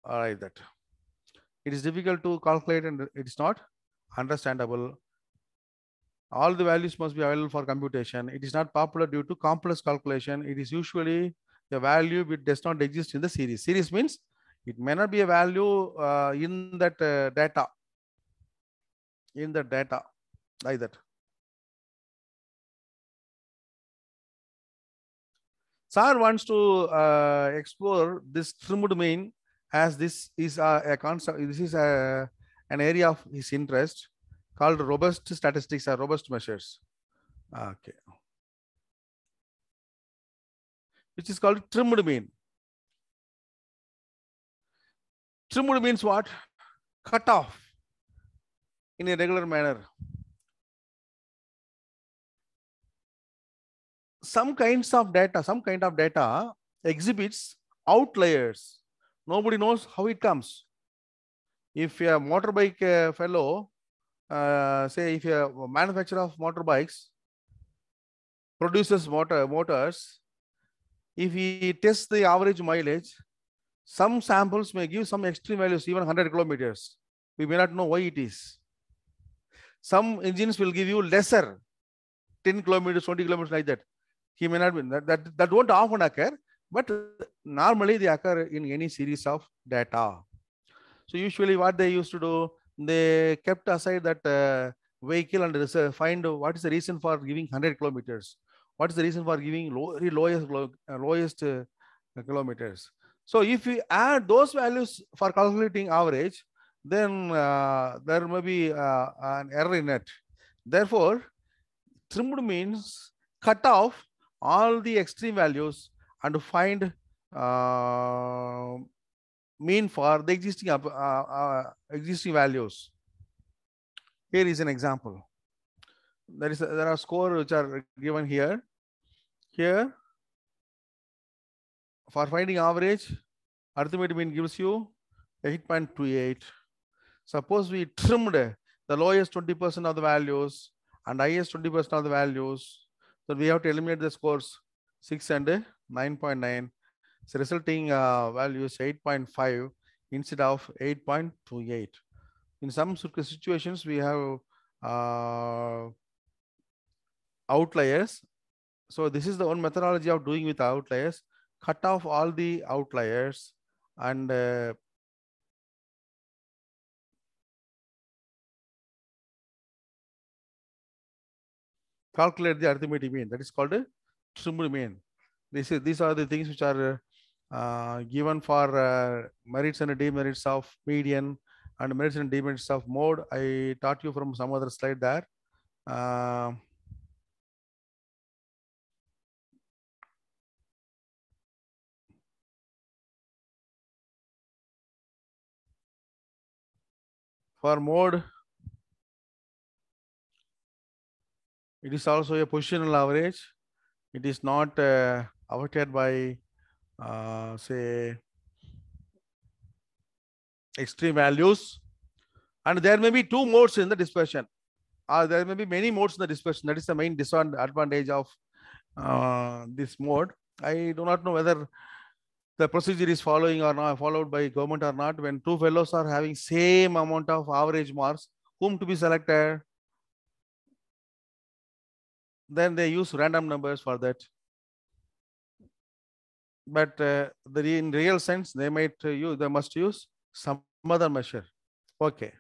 Like that. It is difficult to calculate and it is not understandable. All the values must be available for computation. It is not popular due to complex calculation. It is usually a value which does not exist in the series. Series means it may not be a value in that data. In the data, like that. Sir wants to explore this trimmed mean, as this is a concept. This is an area of his interest called robust statistics or robust measures. Okay. Which is called trimmed mean. Trimmed means what? Cut off in a regular manner. some kind of data exhibits outliers. Nobody knows how it comes. If a motorbike fellow, say if a manufacturer of motorbikes produces motors, if he tests the average mileage, some samples may give some extreme values, even 100 kilometers. We may not know why it is. Some engines will give you lesser, 10 kilometers, 20 kilometers, like that. He may not be, that won't often occur, but normally they occur in any series of data. So usually what they used to do, they kept aside that vehicle and find what is the reason for giving 100 kilometers. What is the reason for giving lowest kilometers? So if we add those values for calculating average, then there may be an error in it. Therefore, trimmed means cut off all the extreme values and find mean for the existing values. Here is an example. There are scores which are given here. Here, for finding average, arithmetic mean gives you 8.28. Suppose we trimmed the lowest 20% of the values and highest 20% of the values. So we have to eliminate the scores 6 and 9.9. So resulting value is 8.5 instead of 8.28. In some situations, we have outliers. So this is the one methodology of doing with outliers. Cut off all the outliers and calculate the arithmetic mean. That is called a trimmed mean. These are the things which are given for merits and demerits of median and merits and demerits of mode. I taught you from some other slide there. For mode, it is also a positional average. It is not affected by say extreme values, and there may be two modes in the dispersion, or there may be many modes in the dispersion. That is the main disadvantage of this mode. I do not know whether the procedure is following or not followed by government or not. When two fellows are having same amount of average marks, whom to be selected? Then they use random numbers for that. But in real sense, they must use some other measure. Okay.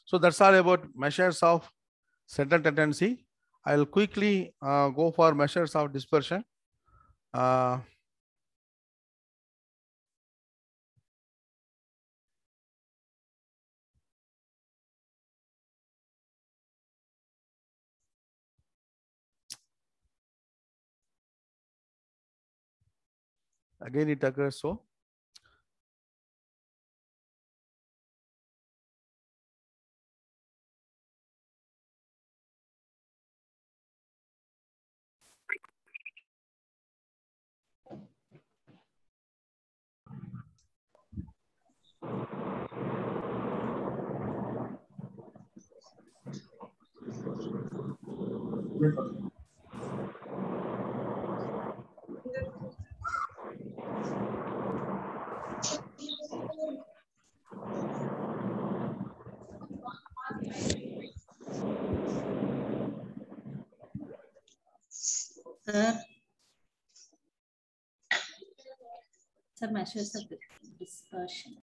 So that's all about measures of central tendency. I'll quickly go for measures of dispersion. Again, it occurs so. Sir, measures of dispersion.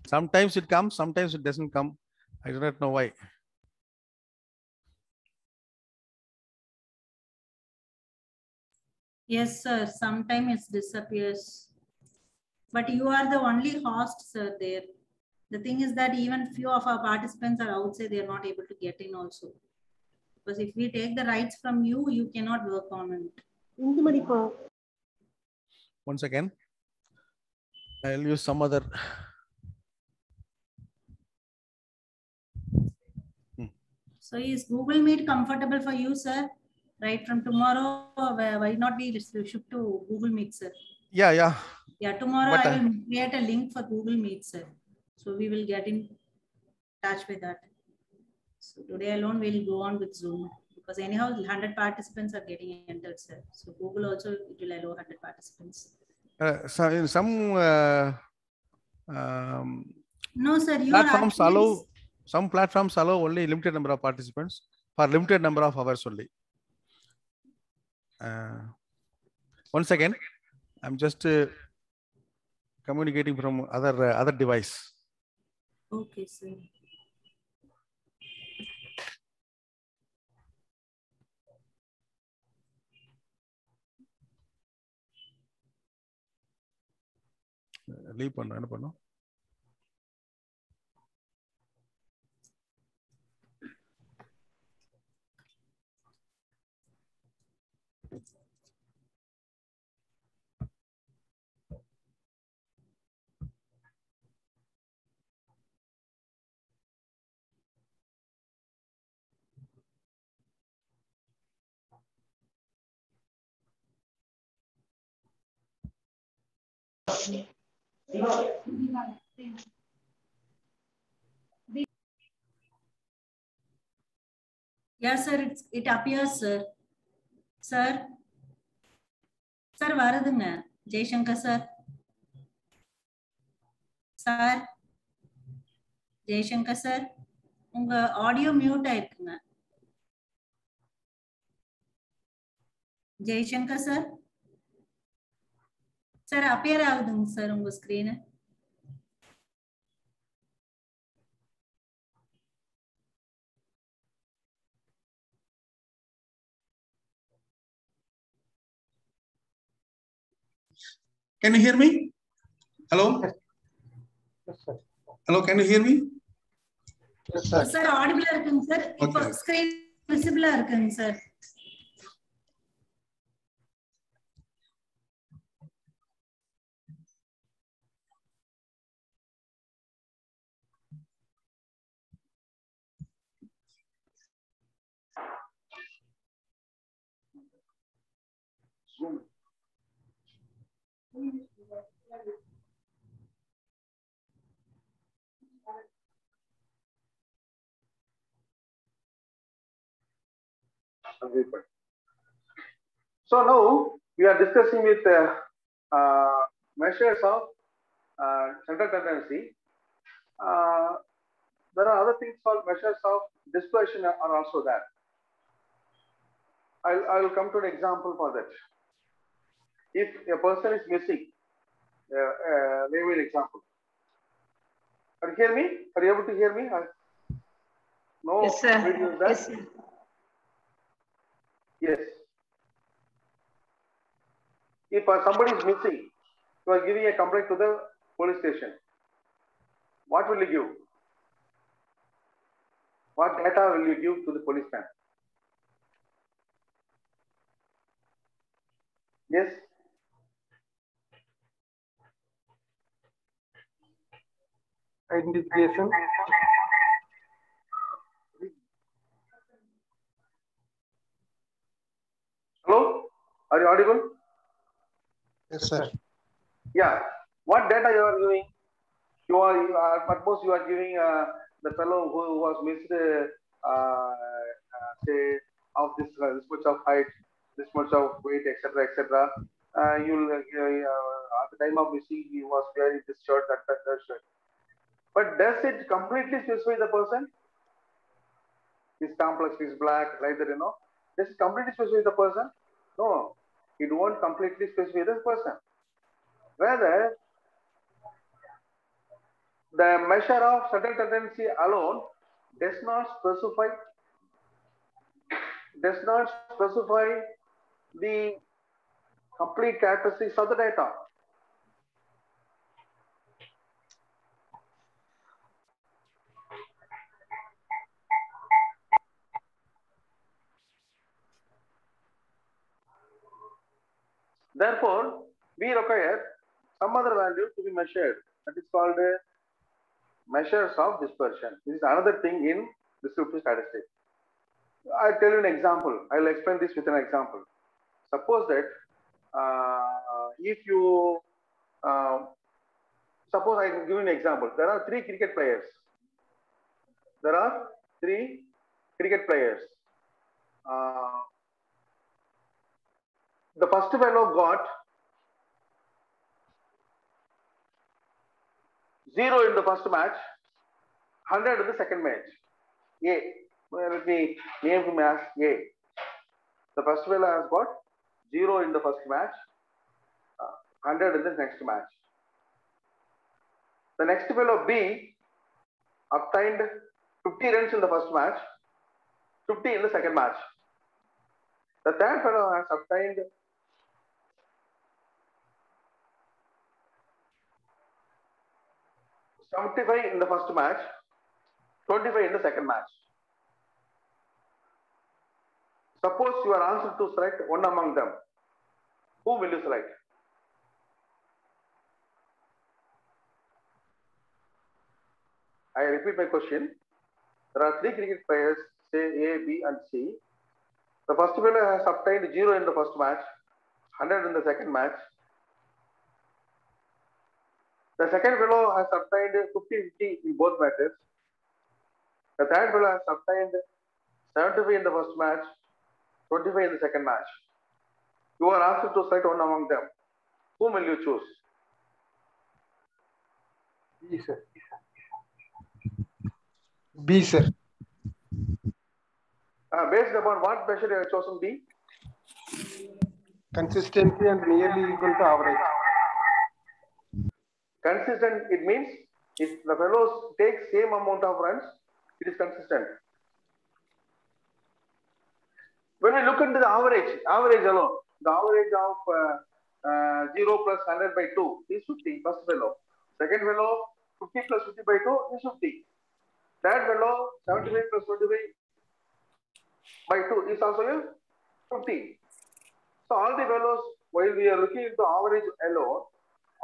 Sometimes it comes, sometimes it doesn't come. I do not know why. Yes, sir. Sometimes it disappears. But you are the only host, sir, there. The thing is that even few of our participants are outside, they are not able to get in also. Because if we take the rights from you, you cannot work on it. Once again, I'll use some other. So is Google Meet comfortable for you, sir? Right from tomorrow, why not we shift to Google Meet, sir? Yeah. Yeah, tomorrow But I will create a link for Google Meet, sir. So we will get in touch with that. So today alone we'll go on with Zoom because anyhow 100 participants are getting entered, sir. So Google also it will allow 100 participants. So in some no, sir. You platforms are allow some platforms allow only limited number of participants for limited number of hours only. Once again, I'm just communicating from other device. Okay, sir. Leave பண்ணு என்ன பண்ணும் Yes, sir. It appears, sir. Sir. Sir, varudunga. Jayshankar, sir. Sir. Jayshankar, sir. Unga audio mute ஆயிருக்குங்க. Jayshankar, sir. Sir, appear ஆகுதுங்க sir உங்க screen. Can you hear me? Hello? Yes, sir. Hello, can you hear me? Yes, sir. Sir, audible இருக்குங்க sir. இப்போ Okay. screen visible இருக்குங்க sir. So now we are discussing with measures of central tendency. There are other things called measures of dispersion are also there. I will come to an example for that. If a person is missing, name an example. Can you hear me? Are you able to hear me? No. Yes, sir. Yes, sir. Yes. If somebody is missing, you are giving a complaint to the police station. What will you give? What data will you give to the policeman? Yes. Identification. Hello? Are you audible? Yes, sir. Yeah. What data you are giving? You are at most you are giving the fellow who was missed, say of this much of height, this much of weight, etc., etc. You'll at the time of missing he was wearing this shirt, that shirt. But does it completely specify the person? His complex is black, like that, you know. Does it completely specify the person? No, it won't completely specify the person. Rather, the measure of subtle tendency alone does not specify the complete characteristics of the data. Therefore, we require some other value to be measured. That is called measures of dispersion. This is another thing in descriptive statistics. I'll tell you an example. I'll explain this with an example. Suppose that if you suppose I give you an example. There are three cricket players. The first fellow got 0 in the first match, 100 in the second match. A. Let me name him as A. The first fellow has got 0 in the first match, 100 in the next match. The next fellow B obtained 50 runs in the first match, 50 in the second match. The third fellow has obtained 75 in the first match, 25 in the second match. Suppose you are asked to select one among them. Who will you select? I repeat my question. There are three cricket players, say A, B, and C. The first fellow has obtained 0 in the first match, 100 in the second match. The second fellow has obtained 50-50 in both matches. The third fellow has obtained 75 in the first match, 25 in the second match. You are asked to select one among them. Whom will you choose? B, sir. B, sir. Based upon what measure you have chosen B? Consistency and nearly equal to average. Consistent, it means if the fellows take same amount of runs, it is consistent. When we look into the average alone, the average of 0 plus 100 by 2 is 50, first fellow. Second fellow, 50 plus 50 by 2 is 50. Third fellow, 75 plus 25 by 2 is also 50. So all the fellows, while we are looking into average alone,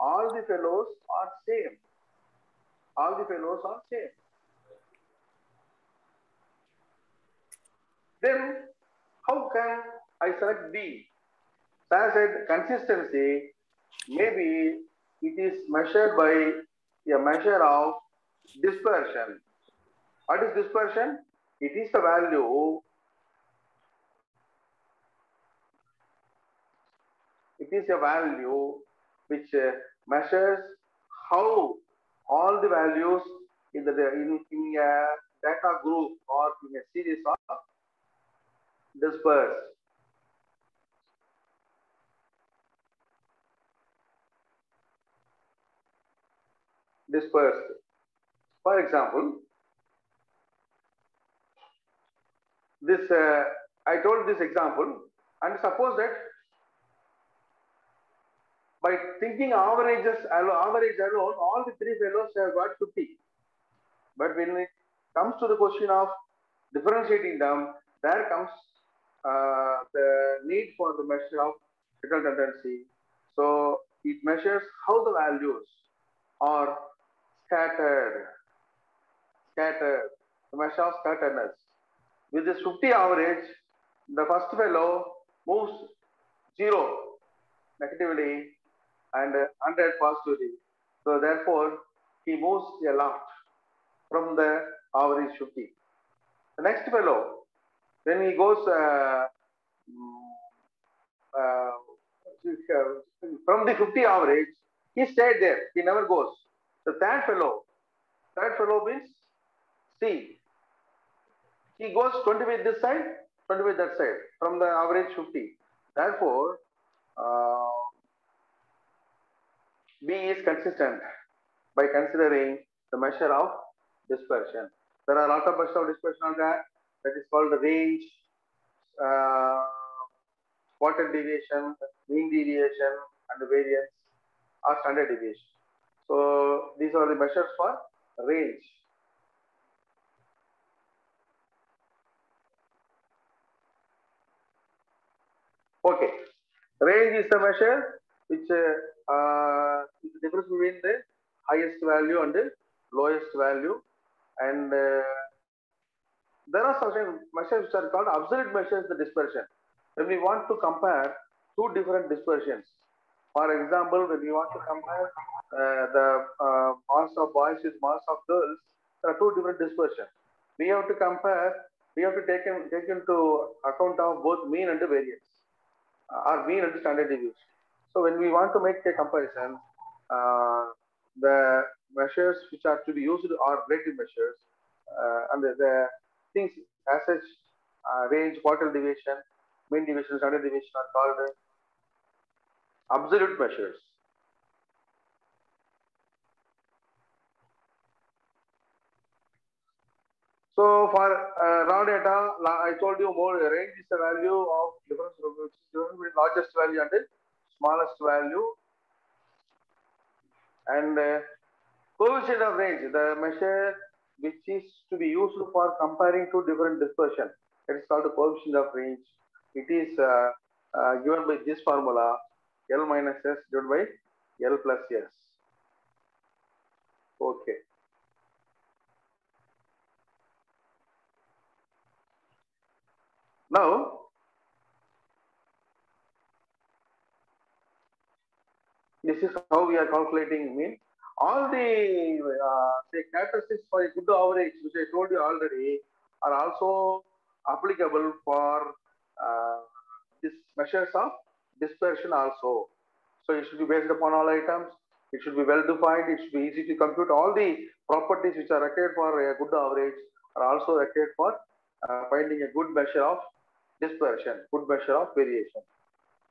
all the fellows are same. All the fellows are same. Then, how can I select B? As I said, consistency, maybe it is measured by a measure of dispersion. What is dispersion? It is the value. It is a value which measures how all the values in a data group or in a series are dispersed. For example, this I told this example, and suppose that by thinking average alone, all the three fellows have got 50. But when it comes to the question of differentiating them, there comes the need for the measure of subtle tendency. So it measures how the values are scattered, the measure of scatteredness. With this 50 average, the first fellow moves 0 negatively and 100 positively. So therefore, he moves a lot from the average 50. The next fellow, when he goes from the 50 average, he stayed there. He never goes. The third fellow means C. He goes 25 this side, 25 that side, from the average 50. Therefore, B is consistent by considering the measure of dispersion. There are a lot of measures of dispersion on that. That is called the range, quarter deviation, mean deviation, and the variance or standard deviation. So these are the measures for range. Okay, range is the measure which is the difference between the highest value and the lowest value, and there are certain measures which are called absolute measures of the dispersion. When we want to compare two different dispersions, for example, when we want to compare the mass of boys with mass of girls, there are two different dispersions. We have to compare, we have to take into account of both mean and the variance, or mean and the standard deviation. So when we want to make a comparison, the measures which are to be used are relative measures, and the things as such, range, quartile deviation, mean deviation, standard deviation are called absolute measures. So for raw data, I told you more, range is the value of difference between largest value and the smallest value. And coefficient of range, the measure which is to be used for comparing two different dispersion. It is called the coefficient of range. It is given by this formula, L minus S divided by L plus S. Okay. Now, this is how we are calculating mean. All the say characteristics for a good average, which I told you already, are also applicable for this measures of dispersion also. So it should be based upon all items. It should be well defined. It should be easy to compute. All the properties which are required for a good average are also required for finding a good measure of dispersion, good measure of variation.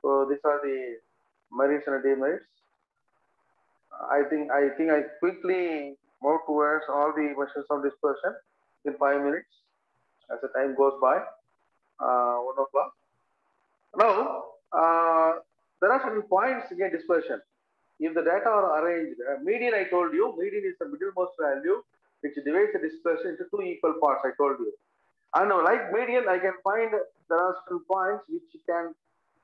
So these are the merits and demerits. I think I quickly move towards all the measures of dispersion in 5 minutes as the time goes by. 1 o'clock. Now, there are certain points again dispersion. If the data are arranged, median I told you, median is the middlemost value which divides the dispersion into two equal parts, I told you. And like median, I can find there are certain points which can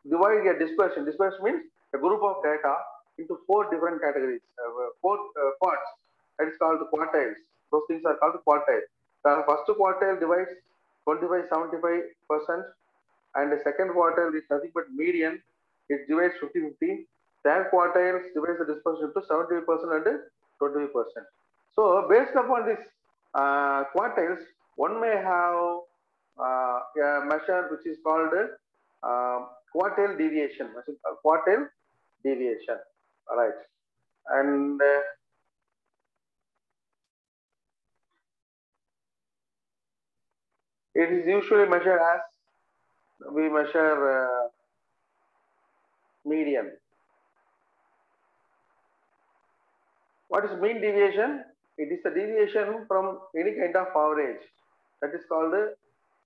divide a dispersion. Dispersion means a group of data into 4 different categories, 4 parts. That is called the quartiles. Those things are called the quartiles. The first quartile divides 25-75%, and the second quartile is nothing but median. It divides 50-50. Third quartile divides the dispersion into 70% and 20%. So based upon this quartiles, one may have a measure which is called quartile deviation. Quartile deviation. All right, and it is usually measured as we measure median. What is mean deviation? It is the deviation from any kind of average. That is called the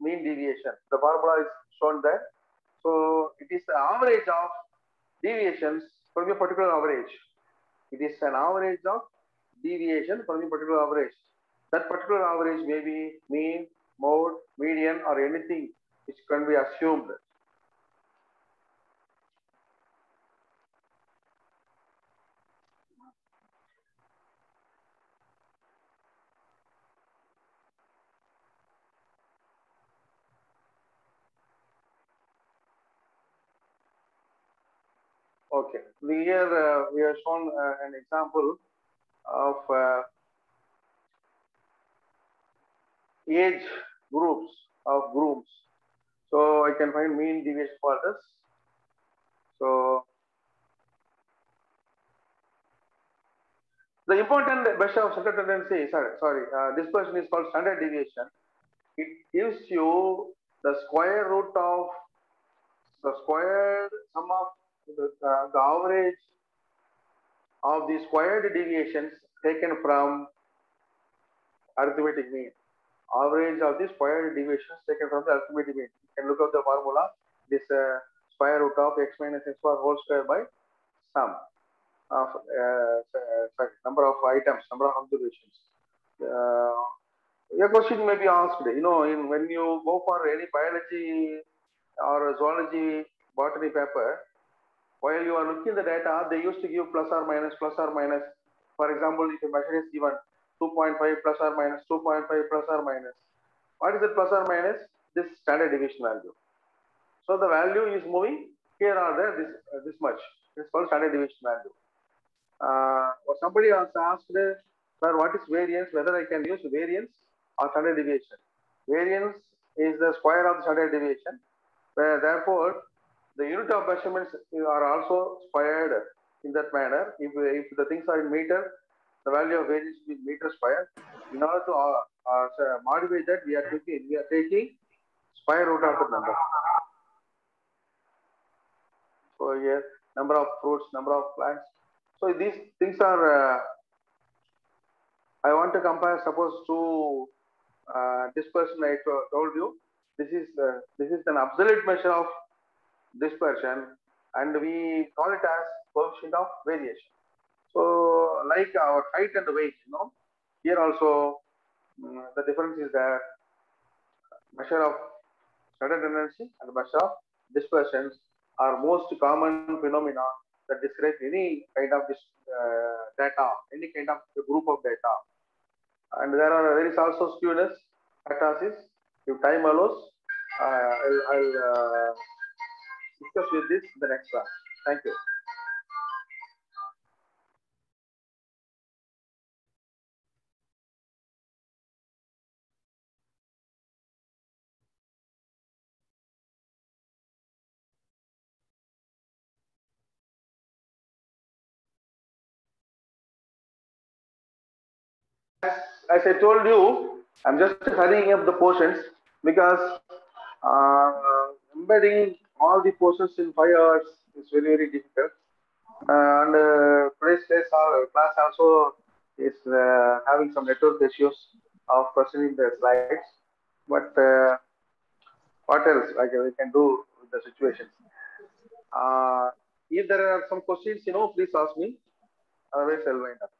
mean deviation. The formula is shown there. So it is the average of deviations from a particular average. It is an average of deviation from a particular average. That particular average may be mean, mode, median, or anything which can be assumed. Okay, here we have shown an example of age groups of grooms. So I can find mean deviation for this. So the important measure of central tendency, dispersion is called standard deviation. It gives you the square root of the squared sum of the average of the squared deviations taken from arithmetic mean. Average of the square deviations taken from the arithmetic mean. You can look up the formula. This square root of x minus x bar whole square by sum of number of items, number of observations. A question may be asked, you know, when you go for any biology or zoology botany paper, while you are looking at the data, they used to give plus or minus, plus or minus. For example, if a measure is given 2.5 plus or minus, 2.5 plus or minus. What is the plus or minus? This standard deviation value. So the value is moving here or there, this much. It's called standard deviation value. Somebody has asked, sir, what is variance? Whether I can use variance or standard deviation. Variance is the square of the standard deviation. Therefore, the unit of measurements are also squared in that manner. If the things are in meter, the value of variance is meter square. In order to modify that, we are taking square root of the number. So here, number of fruits, number of plants. So these things are. I want to compare. Suppose to dispersion. I told you this is an absolute measure of dispersion, and we call it as coefficient of variation. So like our height and weight, you know, here also the difference is that measure of standard tendency and measure of dispersions are most common phenomena that describe any kind of this data, any kind of group of data. And there is also skewness factors. If time allows, I'll discuss with this in the next class. Thank you. As I told you, I'm just hurrying up the portions because embedding all the portions in 5 hours is very, very difficult. And today's class also is having some network issues of presenting the slides. But what else we can do with the situation? If there are some questions, you know, please ask me. Otherwise, I'll wind up.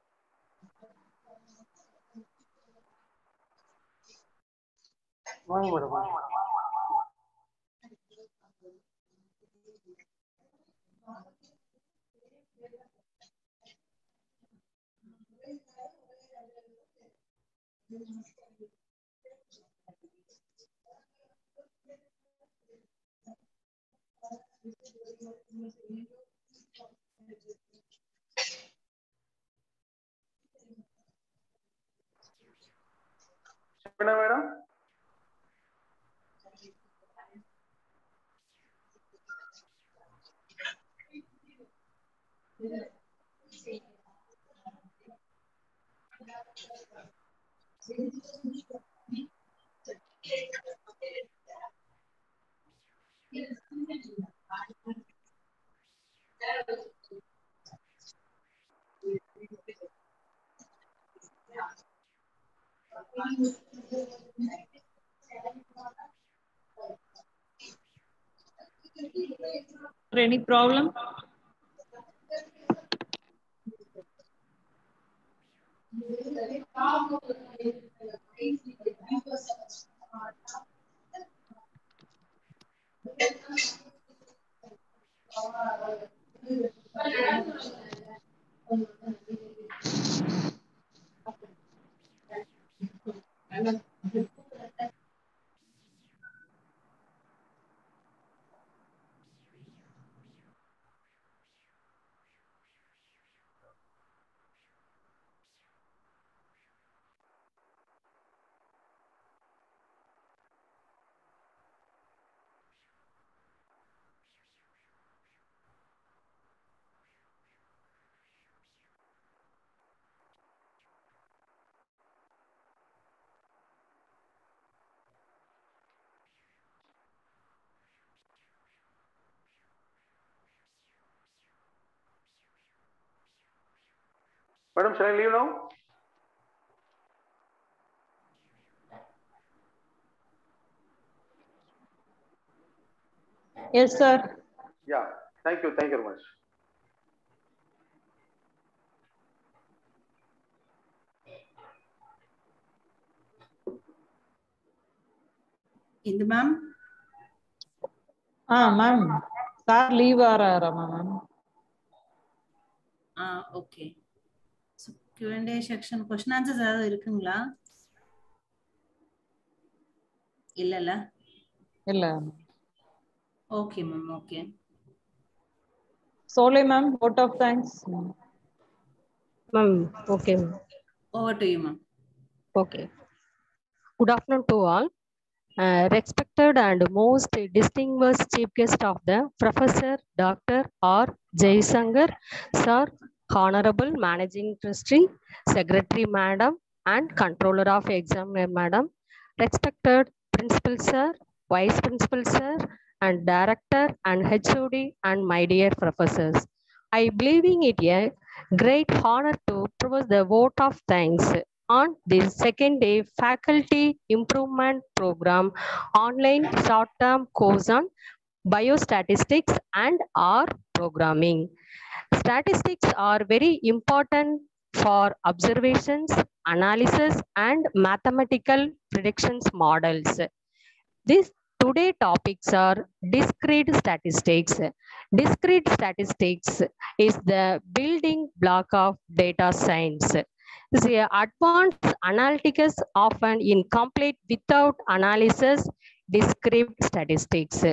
Madam? Any problem? Madam, shall I leave now? Yes, sir. Yeah, thank you very much. Indu ma'am? Ma'am. Sir, leave our ma'am. Okay. So Q&A section, question answers ஏதாவது இருக்குங்களா? இல்லல்ல? இல்ல. Okay, ma'am. Okay. Solely, ma'am. Vote of thanks. Ma'am, okay. Over to you, ma'am. Okay. Good afternoon to all. Respected and most distinguished chief guest of the Professor Dr. R. Jaisankar, Sir, Honorable Managing Trustee, Secretary Madam, and Controller of Examiner Madam, respected Principal Sir, Vice Principal Sir, and Director and HOD, and my dear professors. I believing it a great honor to provide the vote of thanks on this second day faculty improvement program online short-term course on biostatistics and R programming. Statistics are very important for observations, analysis, and mathematical predictions models. These today topics are discrete statistics. Discrete statistics is the building block of data science. The advanced analytics often incomplete without analysis, discrete statistics.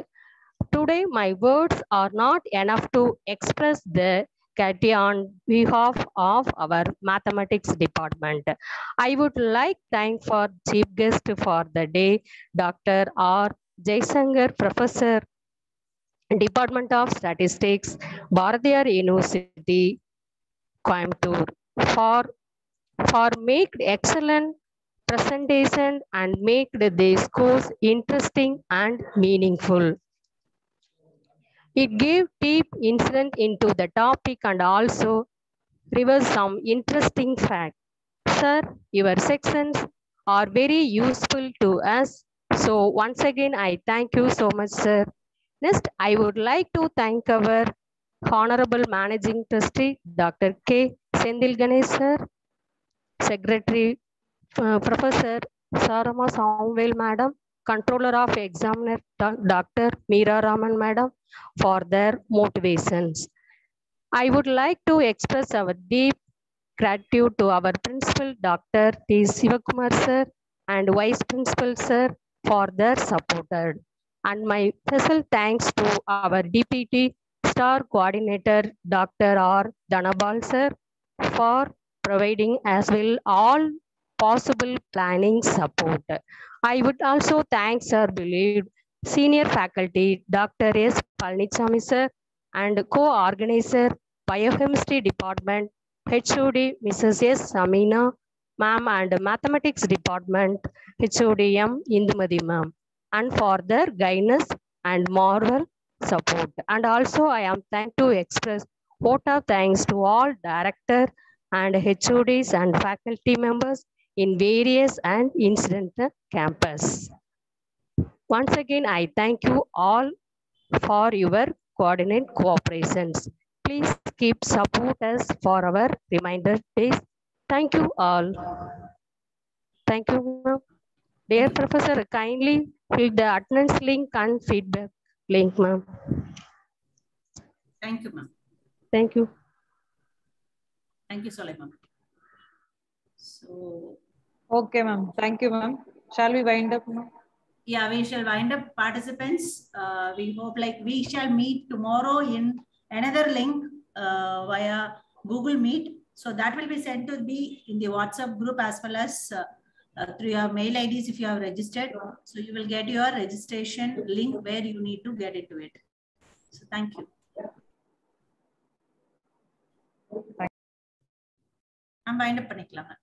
Today, my words are not enough to express the gratitude on behalf of our mathematics department. I would like to thank for chief guest for the day, Dr. R. Jaisankar, Professor, Department of Statistics, Bharathiar University, Coimbatore, for make excellent presentation and make this course interesting and meaningful. It gave deep insight into the topic and also reveals some interesting facts. Sir, your sections are very useful to us. So once again, I thank you so much, sir. Next, I would like to thank our Honorable Managing Trustee, Dr. K. Sendil Ganesh, sir, Secretary, Professor Sarama Samuel, Madam, Controller of Examiner, Dr. Meera Raman, Madam, for their motivations. I would like to express our deep gratitude to our Principal, Dr. T. Sivakumar, sir, and Vice Principal, sir, for their support. And my special thanks to our DPT Star Coordinator, Dr. R. Dhanabal, sir, for providing as well all possible planning support. I would also thank our beloved senior faculty, Dr. S. Palnichami, sir, and co-organizer, Biochemistry Department, HOD, Mrs. S. Samina, ma'am, and Mathematics Department, HODM, Indumadi, ma'am, and for their guidance and moral support. And also, I am thankful to express vote of thanks to all director and HODs and faculty members in various and incident campus. Once again, I thank you all for your coordinate cooperations. Please keep support us for our reminder days. Thank you all. Thank you, ma'am. Dear Professor, kindly fill the attendance link and feedback link, ma'am. Thank you, ma'am. Thank you. Thank you, Sulaiman. So, okay, ma'am. Thank you, ma'am. Shall we wind up, ma'am? Yeah, we shall wind up, participants. We hope like we shall meet tomorrow in another link via Google Meet. So that will be sent to be in the WhatsApp group as well as through your mail IDs if you have registered. So you will get your registration link where you need to get into it. So thank you. I'm wind up பண்ணிக்கலாம்.